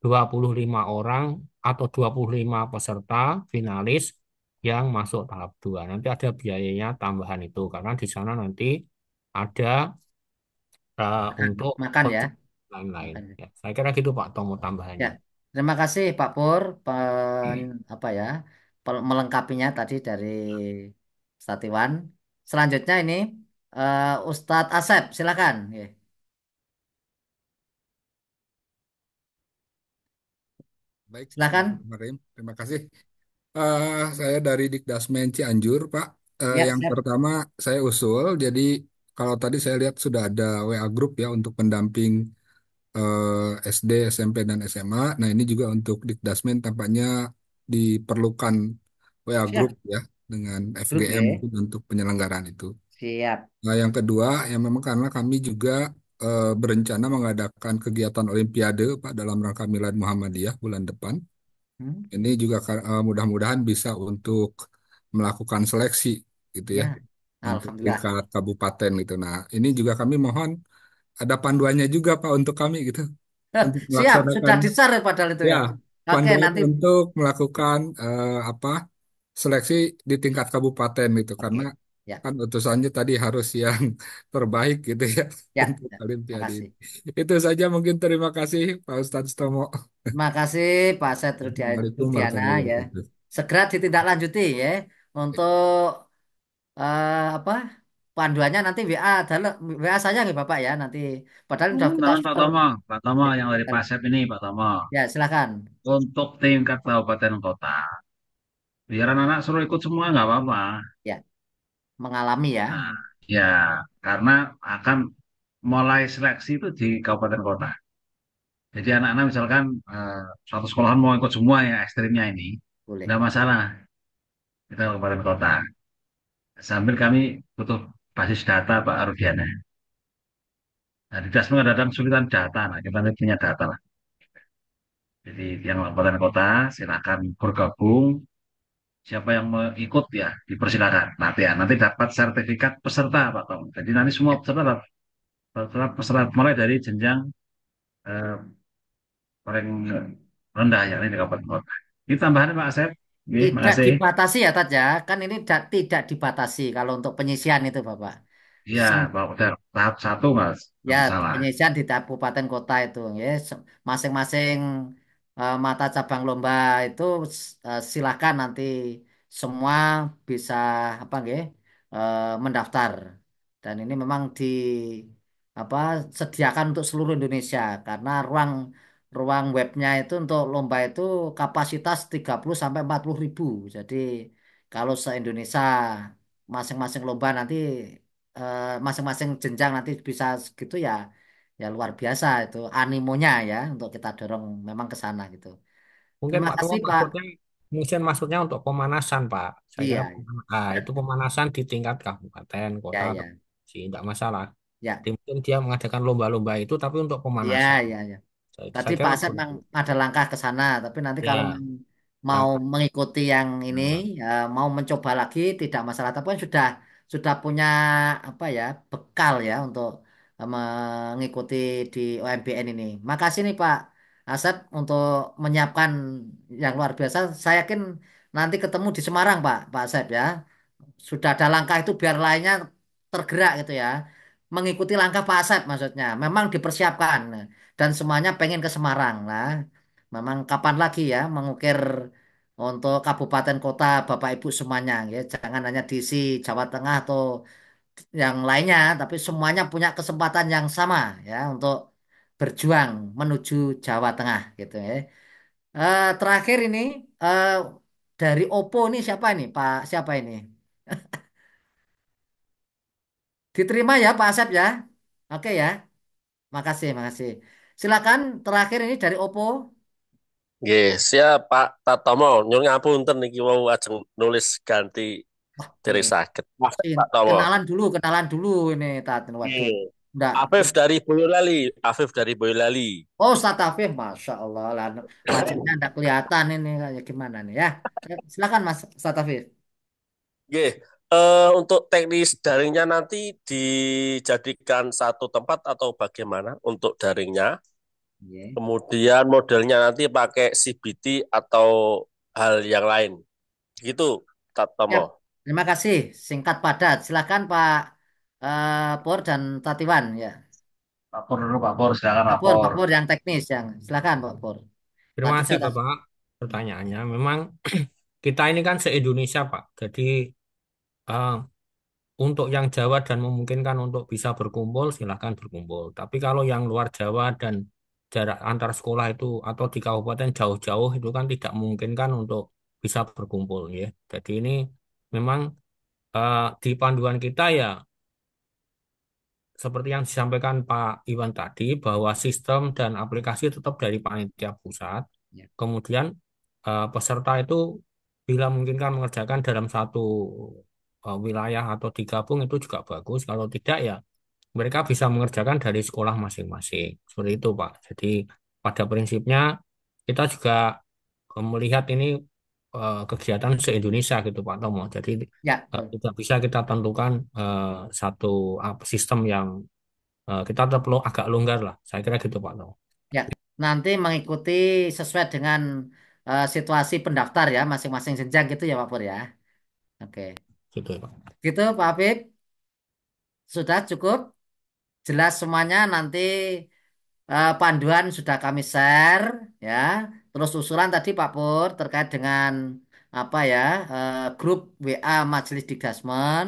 25 orang atau 25 peserta finalis yang masuk tahap 2. Nanti ada biayanya tambahan itu karena di sana nanti ada Makan, untuk makan ya, lain-lain. makan. Ya, saya kira gitu Pak Tomo Ya, tambahannya. terima kasih Pak Pur, apa ya, melengkapinya tadi dari Statiwan. Selanjutnya ini Ustadz Asep, silakan. Ya, Baik, silakan. Bismillahirrahmanirrahim. Terima kasih. Saya dari Dikdasmen Cianjur, Pak. Ya, Yang siap. pertama saya usul, jadi kalau tadi saya lihat sudah ada WA Group ya untuk pendamping SD, SMP, dan SMA. Nah ini juga untuk Dikdasmen tampaknya diperlukan WA Group Siap. ya dengan Grup FGM ya. mungkin untuk penyelenggaraan itu. Siap. Nah yang kedua, yang memang karena kami juga berencana mengadakan kegiatan Olimpiade, Pak, dalam rangka Milad Muhammadiyah bulan depan. Hmm, Ini juga mudah-mudahan bisa untuk melakukan seleksi gitu ya ya, untuk Alhamdulillah. tingkat kabupaten gitu. Nah, ini juga kami mohon ada panduannya juga Pak untuk kami gitu untuk Siap, melaksanakan sudah di-share padahal itu ya ya. Oke, panduan nanti. untuk melakukan apa seleksi di tingkat kabupaten gitu karena Oke, ya, kan utusannya tadi harus yang terbaik gitu ya ya, untuk ya. Olimpiade ini. Makasih. Itu saja mungkin terima kasih Pak Ustadz Tomo. Makasih Pak Assalamualaikum Rudiana warahmatullahi ya. wabarakatuh. Segera ditindaklanjuti ya untuk apa panduannya nanti WA adalah WA saya nggih Bapak ya nanti. Padahal sudah kita Tahun Pak Tomo ya, yang dari Pasep ini Pak Tomo. ya, silakan. Untuk tingkat kabupaten kota, biar anak-anak suruh ikut semua nggak apa-apa. Ya, mengalami ya. Nah, ya karena akan mulai seleksi itu di kabupaten kota. Jadi anak-anak misalkan suatu sekolahan mau ikut semua ya ekstrimnya ini, Boleh. nggak masalah kita kabupaten kota. Sambil kami butuh basis data Pak Rudiana. Nah, di Dasma kadang kesulitan data, nah kita nanti punya data lah. Jadi yang kabupaten kota silakan bergabung. Siapa yang mau ikut ya dipersilakan. Nanti ya, nanti dapat sertifikat peserta Pak Tom. Jadi nanti semua Ya. peserta dapat peserta mulai dari jenjang eh, paling rendah ya ini di kabupaten kota. Ini tambahan Pak Asep. Oke, Tidak makasih. dibatasi ya Tat ya. Kan ini tidak dibatasi kalau untuk penyisian itu Bapak. Iya, Pak udah tahap satu Mas, nggak Ya, masalah. penyisian di kabupaten kota itu, ya. Masing-masing mata cabang lomba itu silakan nanti semua bisa apa nggih, mendaftar. Dan ini memang di apa sediakan untuk seluruh Indonesia karena ruang ruang webnya itu untuk lomba itu kapasitas 30 sampai 40 ribu. Jadi kalau se-Indonesia masing-masing lomba nanti masing-masing jenjang nanti bisa segitu ya, ya luar biasa itu animonya ya untuk kita dorong memang ke sana gitu. Mungkin Terima Pak Tomo kasih Pak. maksudnya untuk pemanasan, Pak. Saya kira Iya, itu pemanasan di tingkat kabupaten, kota, ya, atau ya, provinsi, tidak masalah. ya, Jadi mungkin dia mengadakan lomba-lomba itu, tapi untuk ya, pemanasan. ya, ya. Tadi Saya kira Pak Asep betul. memang ada langkah ke sana, tapi nanti kalau Ya, memang mau langkah. mengikuti yang ini, Nah, ya, mau mencoba lagi tidak masalah. Tapi kan sudah punya apa ya bekal ya untuk mengikuti di OMBN ini. Makasih nih Pak Asep untuk menyiapkan yang luar biasa. Saya yakin nanti ketemu di Semarang Pak Asep ya. Sudah ada langkah itu biar lainnya tergerak gitu ya. Mengikuti langkah Pak Asep maksudnya. Memang dipersiapkan dan semuanya pengen ke Semarang. Nah, memang kapan lagi ya mengukir untuk kabupaten kota Bapak Ibu semuanya ya. Jangan hanya diisi Jawa Tengah atau yang lainnya, tapi semuanya punya kesempatan yang sama ya untuk berjuang menuju Jawa Tengah gitu ya. Terakhir ini eh, dari Oppo ini siapa ini Pak? Siapa ini? Diterima ya Pak Asep ya. Oke ya. Makasih, makasih. Silakan terakhir ini dari Oppo. Nggih, siap Pak Tatomo. Nyuwun ngapunten niki wau ajeng nulis ganti Wah, derek ini saged. Maaf ini Pak Tomo. kenalan dulu ini Tat. Waduh. Nggih. Enggak. Afif dari Boyolali, Afif dari Boyolali. Oh, Ustadz Afif, Masya Allah. Lah, wajahnya enggak kelihatan ini kayak gimana nih ya. Silakan Mas Ustadz Afif. Nggih. Untuk teknis daringnya nanti dijadikan satu tempat atau bagaimana untuk daringnya? Iya. Kemudian modelnya nanti pakai CBT atau hal yang lain. Gitu, Siap. Tatomo. Terima kasih. Singkat padat. Silakan Pak Pur dan Tatiwan ya. Pak Pur dulu, Pak Pur, silakan Pak Pak Pur. Pur yang teknis yang. Silakan Pak Pur. terima Tadi kasih saya Bapak pertanyaannya. Memang kita ini kan se-Indonesia, Pak. Jadi eh, untuk yang Jawa dan memungkinkan untuk bisa berkumpul, silahkan berkumpul. Tapi kalau yang luar Jawa dan jarak antar sekolah itu atau di kabupaten jauh-jauh itu kan tidak memungkinkan untuk bisa berkumpul, ya. Jadi ini memang di panduan kita ya seperti yang disampaikan Pak Iwan tadi bahwa sistem dan aplikasi tetap dari panitia pusat. ya. Kemudian peserta itu bila memungkinkan mengerjakan dalam satu wilayah atau digabung itu juga bagus. Kalau tidak ya mereka bisa mengerjakan dari sekolah masing-masing. Seperti itu, Pak. Jadi pada prinsipnya kita juga melihat ini kegiatan se-Indonesia gitu, Pak Tomo. Jadi Ya, betul. tidak bisa kita tentukan satu sistem yang kita tetap agak longgar lah. Saya kira gitu, Pak Tomo. Ya, nanti mengikuti sesuai dengan situasi pendaftar ya, masing-masing jenjang gitu ya Pak Pur ya. Oke, Gitu ya, Pak. gitu Pak Habib, sudah cukup jelas semuanya. Nanti panduan sudah kami share ya. Terus usulan tadi Pak Pur terkait dengan apa ya grup WA Majelis Dikdasmen.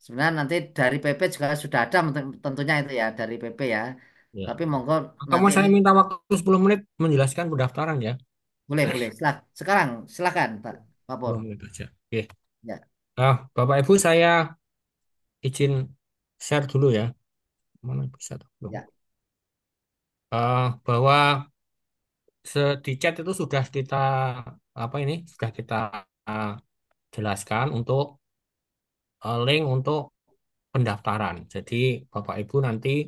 Sebenarnya nanti dari PP juga sudah ada tentunya itu ya dari PP ya. Ya. Tapi monggo Pak Tomo, nanti ini saya minta waktu 10 menit menjelaskan pendaftaran ya. boleh boleh. Sekarang silakan Pak Pur. 10 menit aja. Oke. Ya. Bapak Ibu saya izin share dulu ya. Mana bisa tuh? Belum. Ya. Bahwa di chat itu sudah kita apa ini sudah kita uh, jelaskan untuk link untuk pendaftaran. Jadi Bapak Ibu nanti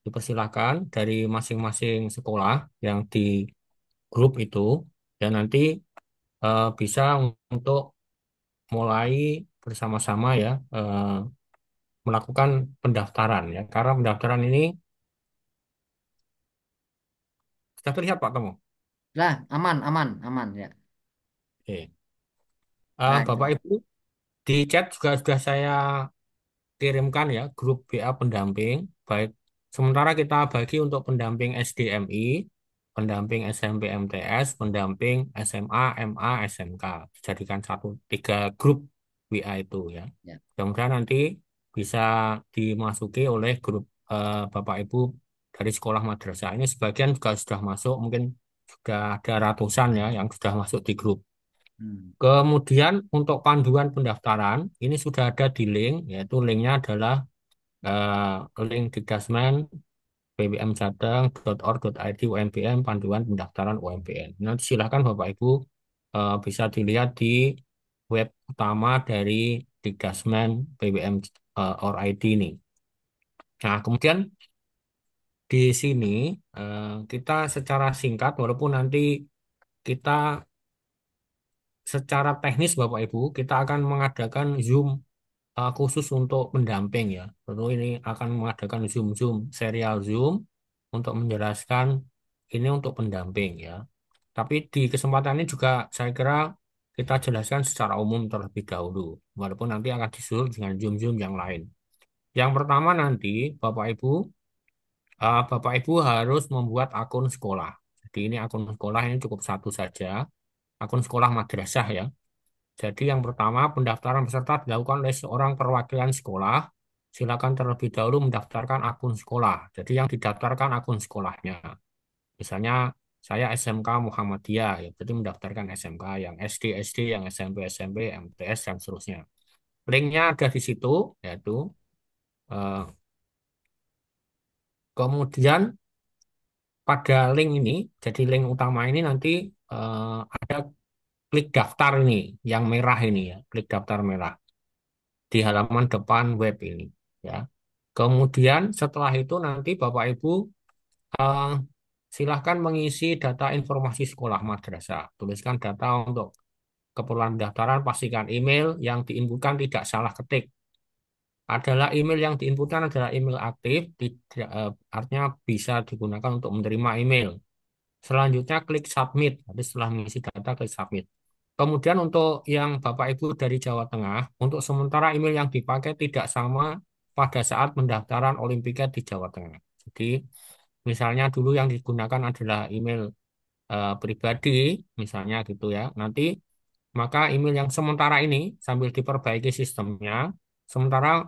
dipersilakan dari masing-masing sekolah yang di grup itu dan nanti bisa untuk mulai bersama-sama ya melakukan pendaftaran ya. Karena pendaftaran ini sudah terlihat Pak Tomo. Lah, aman, aman, aman ya. Oke. Nah, Bapak itu. Ibu di chat juga sudah saya kirimkan ya grup WA pendamping. Baik, sementara kita bagi untuk pendamping SDMI, pendamping SMP MTS, pendamping SMA, MA, SMK. Dijadikan satu tiga grup WA itu ya. Ya. Mudah-mudahan nanti bisa dimasuki oleh grup Bapak Ibu dari sekolah madrasah. Ini sebagian juga sudah masuk, mungkin sudah ada ratusan ya yang sudah masuk di grup. Hmm. Kemudian untuk panduan pendaftaran ini sudah ada di link, yaitu linknya adalah link Dikdasmen bbmjateng.or.id UMPN panduan pendaftaran UMPN. Nanti silakan Bapak Ibu bisa dilihat di web utama dari Dikdasmen BBM or ID ini. Nah, kemudian di sini kita secara singkat, walaupun nanti kita secara teknis Bapak Ibu, kita akan mengadakan Zoom khusus untuk pendamping ya. Tentu ini akan mengadakan Zoom serial Zoom untuk menjelaskan ini untuk pendamping ya. Tapi di kesempatan ini juga saya kira kita jelaskan secara umum terlebih dahulu, walaupun nanti akan disusul dengan Zoom yang lain. Yang pertama nanti Bapak Ibu harus membuat akun sekolah. Jadi ini akun sekolah ini cukup satu saja, akun sekolah madrasah ya. Jadi yang pertama pendaftaran peserta dilakukan oleh seorang perwakilan sekolah. Silakan terlebih dahulu mendaftarkan akun sekolah. Jadi yang didaftarkan akun sekolahnya. Misalnya saya SMK Muhammadiyah ya, jadi mendaftarkan SMK yang SD, yang SMP, MTS dan seterusnya. Linknya ada di situ, yaitu eh, kemudian pada link ini, jadi link utama ini nanti ada klik daftar ini, yang merah ini ya, klik daftar merah di halaman depan web ini ya. Kemudian setelah itu nanti Bapak Ibu eh, silahkan mengisi data informasi sekolah madrasah. Tuliskan data untuk keperluan pendaftaran, pastikan email yang diinputkan tidak salah ketik. Adalah email yang diinputkan adalah email aktif, tidak, artinya bisa digunakan untuk menerima email. Selanjutnya klik submit. Jadi setelah mengisi data klik submit. Kemudian untuk yang Bapak Ibu dari Jawa Tengah, untuk sementara email yang dipakai tidak sama pada saat pendaftaran Olimpiade di Jawa Tengah. Jadi misalnya dulu yang digunakan adalah email pribadi, misalnya gitu ya. Nanti maka email yang sementara ini sambil diperbaiki sistemnya, sementara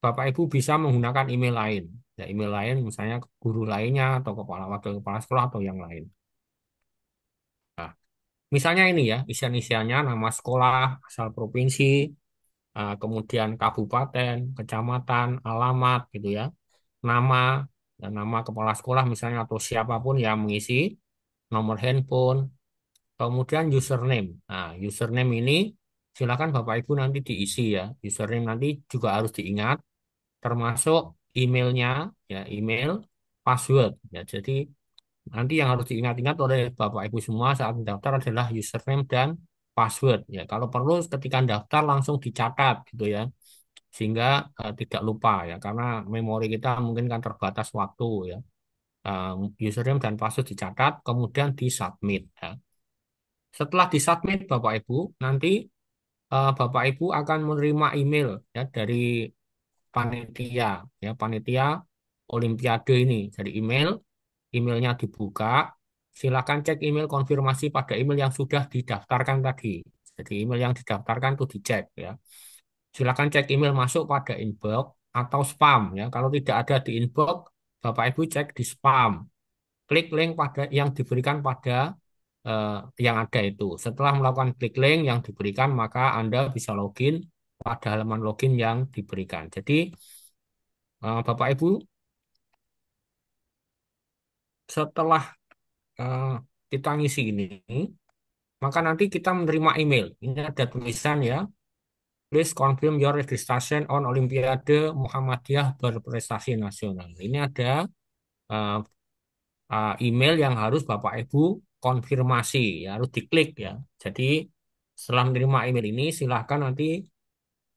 Bapak Ibu bisa menggunakan email lain. Ya, email lain misalnya guru lainnya atau kepala wakil kepala sekolah atau yang lain. Nah, misalnya ini ya, isian-isiannya nama sekolah, asal provinsi, kemudian kabupaten, kecamatan, alamat gitu ya, nama dan nama kepala sekolah misalnya atau siapapun yang mengisi, nomor handphone, kemudian username. Nah, username ini silakan Bapak Ibu nanti diisi ya. Username nanti juga harus diingat, termasuk emailnya, ya email, password. Ya, jadi nanti yang harus diingat-ingat oleh Bapak Ibu semua saat mendaftar adalah username dan password. Ya, kalau perlu ketika daftar langsung dicatat gitu ya, sehingga tidak lupa ya, karena memori kita mungkin kan terbatas waktu ya. Username dan password dicatat, kemudian disubmit. Ya. Setelah disubmit Bapak Ibu, nanti Bapak Ibu akan menerima email ya dari panitia ya, panitia Olimpiade ini. Jadi emailnya dibuka, silakan cek email konfirmasi pada email yang sudah didaftarkan tadi. Jadi email yang didaftarkan itu dicek ya. Silakan cek email masuk pada inbox atau spam ya. Kalau tidak ada di inbox, Bapak Ibu cek di spam. Klik link pada yang diberikan pada eh, yang ada itu. Setelah melakukan klik link yang diberikan, maka Anda bisa login pada halaman login yang diberikan. Jadi Bapak Ibu setelah eh, kita ngisi ini, maka nanti kita menerima email. Ini ada tulisan ya, please confirm your registration on Olimpiade Muhammadiyah berprestasi nasional. Ini ada eh, email yang harus Bapak Ibu konfirmasi, ya, harus diklik ya. Jadi setelah menerima email ini, silahkan nanti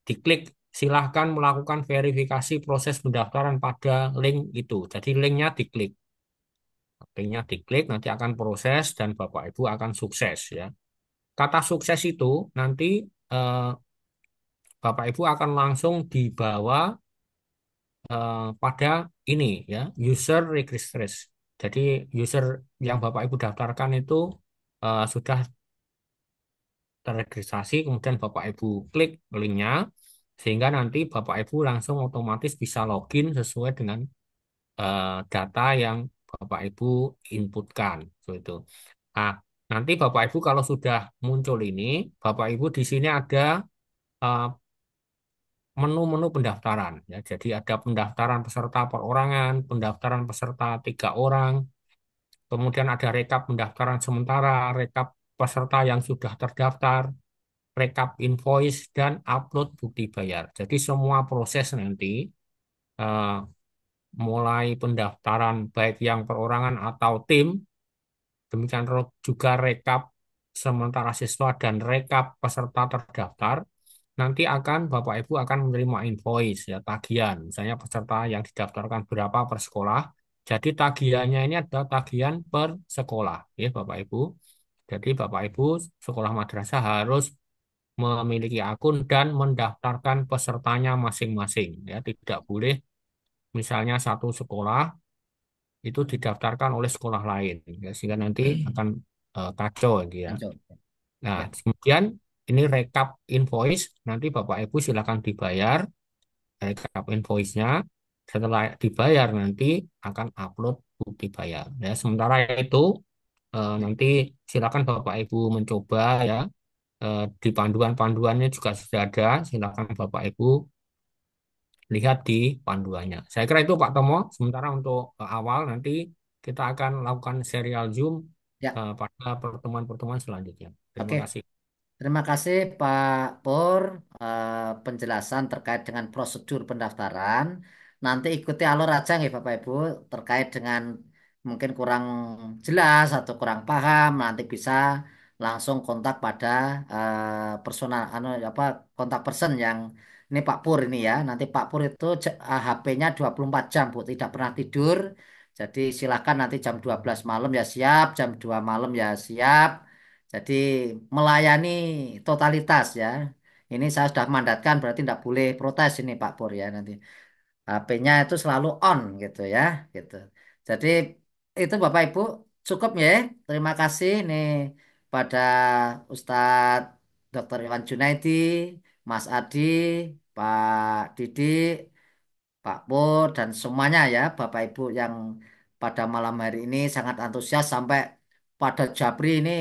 diklik, silahkan melakukan verifikasi proses pendaftaran pada link itu. Jadi linknya diklik. Linknya diklik, nanti akan proses dan Bapak Ibu akan sukses ya. Kata sukses itu nanti eh, Bapak Ibu akan langsung dibawa pada ini ya, user registration. Jadi user yang Bapak Ibu daftarkan itu sudah terregistrasi, kemudian Bapak Ibu klik linknya, Sehingga nanti Bapak Ibu langsung otomatis bisa login sesuai dengan data yang Bapak Ibu inputkan. Seperti itu. Nah, nanti Bapak Ibu kalau sudah muncul ini, Bapak Ibu di sini ada eh, menu-menu pendaftaran. Ya, jadi ada pendaftaran peserta perorangan, pendaftaran peserta 3 orang, kemudian ada rekap pendaftaran sementara, rekap peserta yang sudah terdaftar, rekap invoice, dan upload bukti bayar. Jadi semua proses nanti eh, mulai pendaftaran baik yang perorangan atau tim, demikian juga rekap sementara siswa dan rekap peserta terdaftar, nanti Bapak Ibu akan menerima invoice ya tagihan. Misalnya peserta yang didaftarkan berapa per sekolah. Jadi tagihannya ini adalah tagihan per sekolah ya Bapak Ibu. Jadi Bapak Ibu sekolah madrasah harus memiliki akun dan mendaftarkan pesertanya masing-masing ya. Tidak boleh misalnya satu sekolah itu didaftarkan oleh sekolah lain ya, sehingga nanti akan kacau gitu ya. Lanjut. Nah, Ya. kemudian ini rekap invoice, nanti Bapak Ibu silakan dibayar rekap invoice-nya. Setelah dibayar nanti akan upload bukti bayar. Ya, sementara itu nanti silakan Bapak Ibu mencoba ya. Di panduan-panduannya juga sudah ada. Silakan Bapak Ibu lihat di panduannya. Saya kira itu Pak Tomo. Sementara untuk awal nanti kita akan lakukan serial Zoom Ya, pada pertemuan-pertemuan selanjutnya. Terima oke. kasih. Terima kasih Pak Pur, penjelasan terkait dengan prosedur pendaftaran. Nanti ikuti alur aja nih Bapak Ibu terkait dengan mungkin kurang jelas atau kurang paham, nanti bisa langsung kontak pada personal anu apa kontak person yang ini Pak Pur ini ya. Nanti Pak Pur itu HP-nya 24 jam Bu, tidak pernah tidur. Jadi silakan nanti jam 12 malam ya siap, jam 2 malam ya siap. Jadi melayani totalitas ya. Ini saya sudah mandatkan berarti tidak boleh protes ini Pak Pur ya nanti. HP-nya itu selalu on gitu ya, gitu. Jadi itu Bapak Ibu cukup ya. Terima kasih nih pada Ustadz Dr. Iwan Junaidi, Mas Adi, Pak Didik, Pak Pur dan semuanya ya Bapak Ibu yang pada malam hari ini sangat antusias sampai pada Jabri ini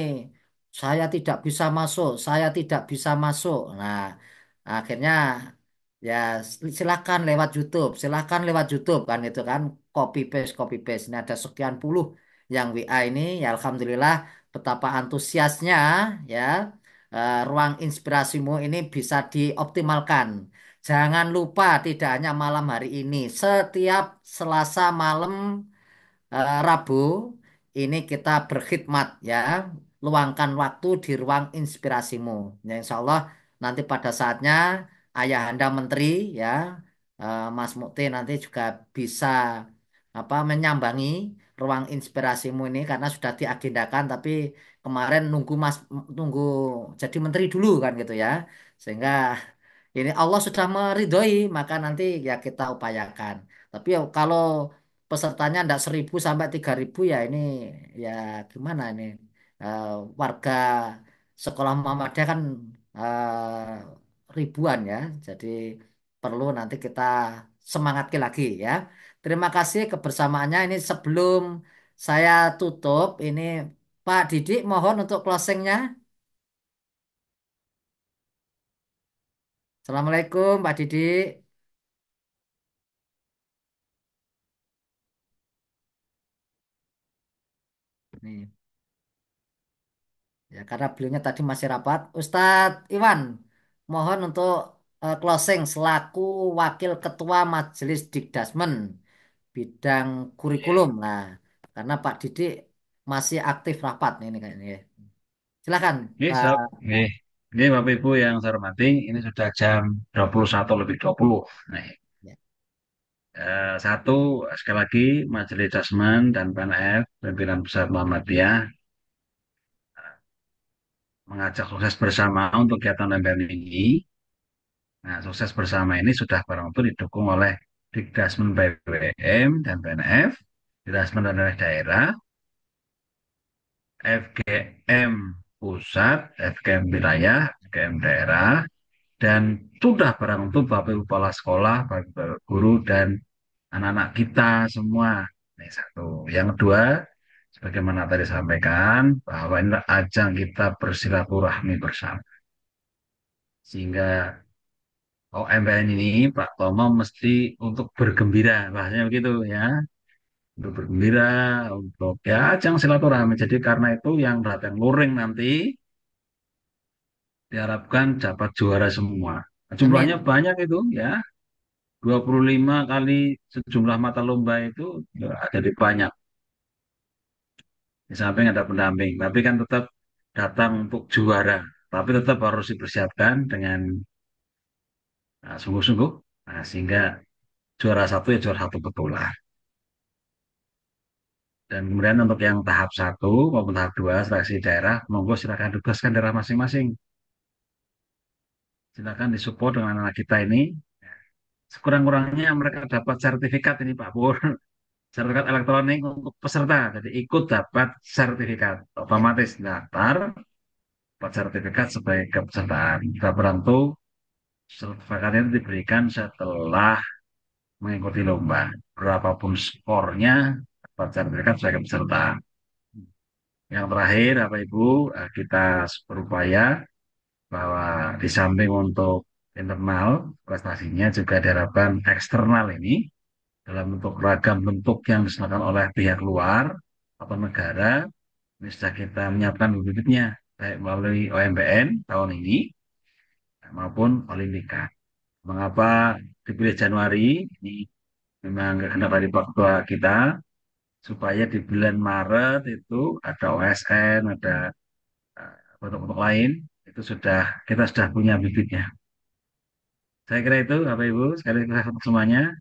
saya tidak bisa masuk, saya tidak bisa masuk. Nah, akhirnya ya silakan lewat YouTube, silakan lewat YouTube kan itu kan copy paste. Ini ada sekian puluh yang WA ini ya alhamdulillah betapa antusiasnya ya ruang inspirasimu ini bisa dioptimalkan. Jangan lupa tidak hanya malam hari ini, setiap Selasa malam Rabu ini kita berkhidmat ya, luangkan waktu di ruang inspirasimu. Ya, insya Allah nanti pada saatnya Ayahanda Menteri ya, Mas Mukti nanti juga bisa apa menyambangi ruang inspirasimu ini karena sudah diagendakan tapi kemarin nunggu jadi menteri dulu kan gitu ya. Sehingga ini Allah sudah meridhoi, maka nanti ya kita upayakan. Tapi ya kalau pesertanya tidak 1.000 sampai 3.000 ya ini ya gimana ini Eh, warga sekolah Muhammadiyah kan ribuan ya. Jadi perlu nanti kita semangatkan lagi ya. Terima kasih kebersamaannya. Ini sebelum saya tutup, ini Pak Didik mohon untuk closingnya. Assalamualaikum Pak Didik. Nih. Ya, karena beliaunya tadi masih rapat. Ustadz Iwan, mohon untuk closing selaku Wakil Ketua Majelis Dikdasmen bidang kurikulum. Nah, karena Pak Didik masih aktif rapat nih ini kayaknya. Silakan, Ini, Pak. nih, ini Bapak Ibu yang saya hormati, ini sudah jam 21 lebih 20. Nih, Ya, satu, sekali lagi, Majelis Dasmen dan PNF, Pimpinan Pusat Muhammadiyah, mengajak sukses bersama untuk kegiatan MBM ini. Nah, sukses bersama ini sudah barang tentu didukung oleh Dikdasmen BWM dan PNF, Dikdasmen dan daerah, FGM pusat, FGM wilayah, FGM daerah, Dan sudah barang tentu Bapak Ibu kepala sekolah, Bapak Ibu guru, dan anak-anak kita semua. Ini satu. Yang kedua, sebagaimana tadi sampaikan, bahwa ini ajang kita bersilaturahmi bersama. Sehingga OMPN ini Pak Tomo mesti untuk bergembira, bahasanya begitu ya. Untuk bergembira, untuk ya ajang silaturahmi. Jadi karena itu yang datang luring nanti diharapkan dapat juara semua. Jumlahnya Amin. banyak itu ya. 25 kali sejumlah mata lomba itu ya, jadi banyak. Di samping ada pendamping, tapi kan tetap datang untuk juara. Tapi tetap harus dipersiapkan dengan sungguh-sungguh. Nah, sehingga juara satu ya juara satu betul lah. Dan kemudian untuk yang tahap satu maupun tahap dua seleksi daerah, monggo silakan tugaskan daerah masing-masing. Silakan disupport dengan anak kita ini. Sekurang-kurangnya mereka dapat sertifikat ini Pak Pur. Sertifikat elektronik untuk peserta. Jadi ikut dapat sertifikat. Ya. Otomatis daftar, dapat sertifikat sebagai kepesertaan. Kita beruntung sertifikat itu diberikan setelah mengikuti lomba. Berapapun skornya, dapat sertifikat sebagai peserta. Yang terakhir, Bapak Ibu, kita berupaya bahwa di samping untuk internal prestasinya juga diharapkan eksternal ini dalam bentuk ragam bentuk yang diserahkan oleh pihak luar atau negara. Ini sudah kita menyiapkan bibitnya baik melalui OMBN tahun ini maupun Olimpika. Mengapa dipilih Januari? Ini memang kehendak dari tua kita supaya di bulan Maret itu ada OSN, ada bentuk-bentuk lain itu sudah kita sudah punya bibitnya. Saya kira itu Bapak Ibu sekali lagi untuk semuanya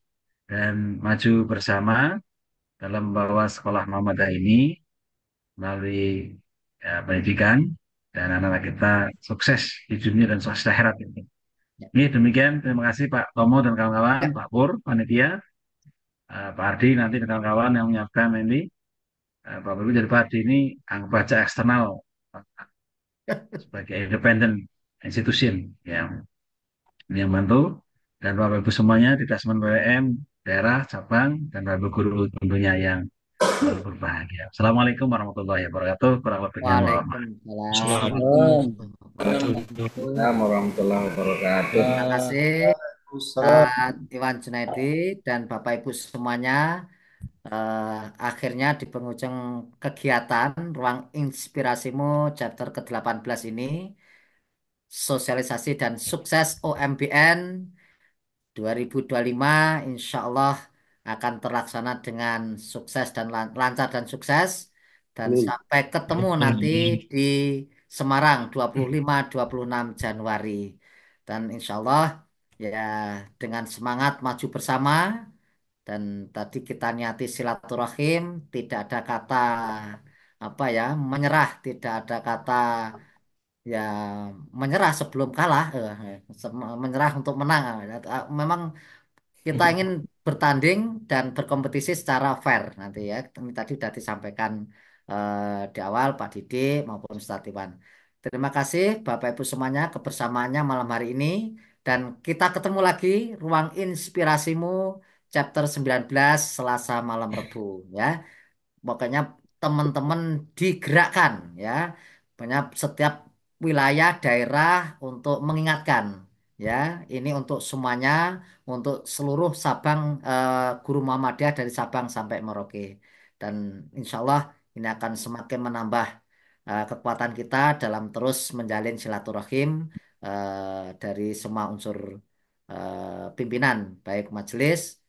dan maju bersama dalam membawa sekolah Muhammadiyah ini melalui pendidikan dan anak-anak kita sukses di dunia dan sukses di akhirat ini. Ya. Ini demikian, terima kasih Pak Tomo dan kawan-kawan, Ya. Pak Pur, panitia, Pak Ardi nanti dan kawan-kawan yang menyiapkan ini. Bapak Ibu jadi Pak Ardi ini anggap baca eksternal sebagai independent institution yang bantu dan Bapak Ibu semuanya di Dasman BWM, daerah, cabang, dan Bapak Ibu guru tentunya yang selalu berbahagia. Assalamualaikum warahmatullahi wabarakatuh. Kurang lebihnya mohon maaf. Waalaikumsalam Assalamualaikum warahmatullahi wabarakatuh. warahmatullahi wabarakatuh. Terima kasih Waalaikumsalam. Ustadz Iwan Junaidi dan Bapak Ibu semuanya. Akhirnya di penghujung kegiatan Ruang Inspirasimu chapter ke-18 ini, sosialisasi dan sukses OMBN 2025 insya Allah akan terlaksana dengan sukses dan lancar dan sukses dan sampai ketemu nanti di Semarang 25-26 Januari dan insya Allah ya dengan semangat maju bersama dan tadi kita niati silaturahim tidak ada kata apa ya menyerah tidak ada kata ya menyerah sebelum kalah menyerah untuk menang. Memang kita ingin bertanding dan berkompetisi secara fair nanti ya. Ini tadi sudah disampaikan di awal Pak Didik maupun Ustadz Iwan. Terima kasih Bapak Ibu semuanya kebersamaannya malam hari ini dan kita ketemu lagi Ruang Inspirasimu chapter 19 Selasa malam Rebu ya. Pokoknya teman-teman digerakkan ya. Pokoknya setiap wilayah daerah untuk mengingatkan ya. Ini untuk semuanya, untuk seluruh Sabang guru Muhammadiyah dari Sabang sampai Merauke. Dan insya Allah ini akan semakin menambah kekuatan kita dalam terus menjalin silaturahim dari semua unsur pimpinan, baik majelis,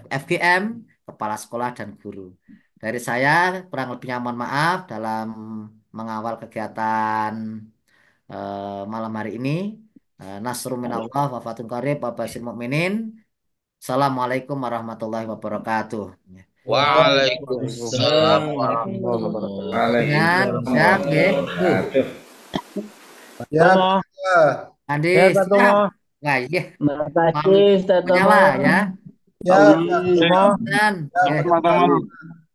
FGM, kepala sekolah dan guru. Dari saya kurang lebihnya mohon maaf dalam mengawal kegiatan malam hari ini. Nasrul minallah wa fatun qarib wa basyir mukminin. Assalamualaikum warahmatullahi wabarakatuh. Waalaikumsalam Waalaikumsalam warahmatullahi wabarakatuh. Dengan siap nggih. wabarakatuh. Ya, Tomo, ya. Andi sehat Pak siap. Tomo. Nah, iya. Makasih Ustaz Tomo. Menyala ya. Ya, Tomo, Dan ya. nggih.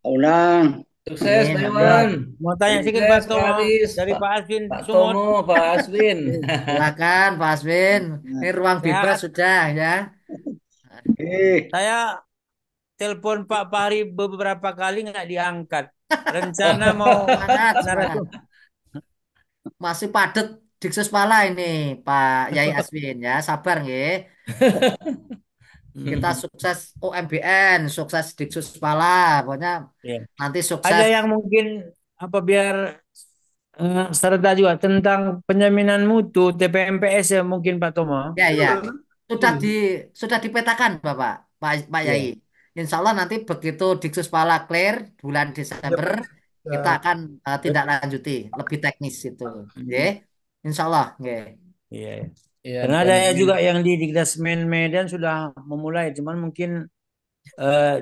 Ulang. Sukses Amin, Pak Ya, Iwan. amin. mau tanya sedikit Sukses Pak Pak Tomo Aris, dari Pak Pak Aswin Pak Sumut. Tomo, Pak Aswin. Silakan Pak Aswin. Ini ruang bebas Sehat. sudah ya. Saya telepon Pak Fahri beberapa kali nggak diangkat. Rencana mau Semangat, semangat. narasum. Masih padet Diksus Pala ini Pak Yai Aswin ya. Sabar nggih. Kita sukses UMBN, sukses Diksus Pala. Pokoknya Ya. nanti Ada sukses. yang mungkin apa biar serta juga tentang penjaminan mutu TPMPS ya mungkin Pak Tomo. Ya, ya. Sudah di sudah dipetakan Pak Yai. Iya. Insya Allah nanti begitu Diksus Pala clear bulan Desember kita akan tindak lanjuti lebih teknis itu. Oke. Insya Allah. Oke. Iya. Iya, Karena ada rencananya. juga yang di Dikdasmen Medan sudah memulai, cuman mungkin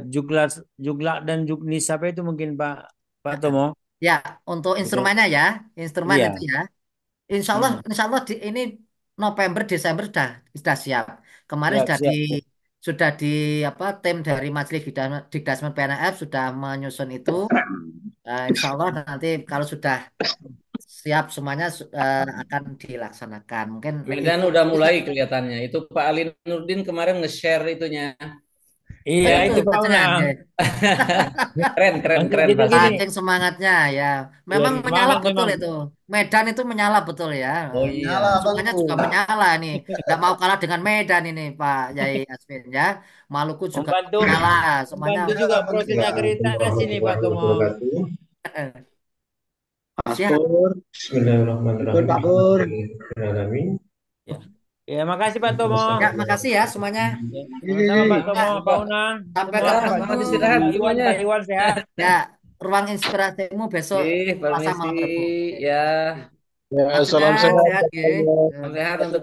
Juglat Juglak dan Juknis apa itu mungkin Pak Tomo. Ya, untuk Itu. instrumennya ya, instrumen Iya. itu ya. Hmm. Insya Allah ini November Desember sudah siap. Kemarin Siap, siap. sudah di apa tim dari Majelis Dikdasmen PNF sudah menyusun itu. Insya Allah nanti kalau sudah siap semuanya akan dilaksanakan. Mungkin Medan itu udah mulai kelihatannya. Itu Pak Ali Nurdin kemarin nge-share itunya. Iya, itu itu Pak bacaan Unang. ya. Keren, keren, Nanti keren kita gini, pasti. Saking semangatnya ya. ya Memang menyala semangat betul memang. itu. Medan itu menyala betul ya. Oh iya. Semuanya juga menyala nih. Tidak mau kalah dengan Medan ini Pak Yai Asvin ya. Maluku juga Membantu menyala. Semuanya membantu juga proses akreditasi nih Pak Tomo. siap. Bismillahirrahmanirrahim. Ya. Ya, makasih Pak Tomo. Ya, makasih ya semuanya. Ya. Sama-sama Pak Tomo, Pak Unang. Sampai Semua Pak ketemu. Selamat istirahat Iwan, semuanya. Pak Iwan sehat. Ya, ruang inspirasimu besok Selasa Permisi. malam ketemu. Ya, Ya, salam Sehat, sehat. sehat, ya. salam sehat untuk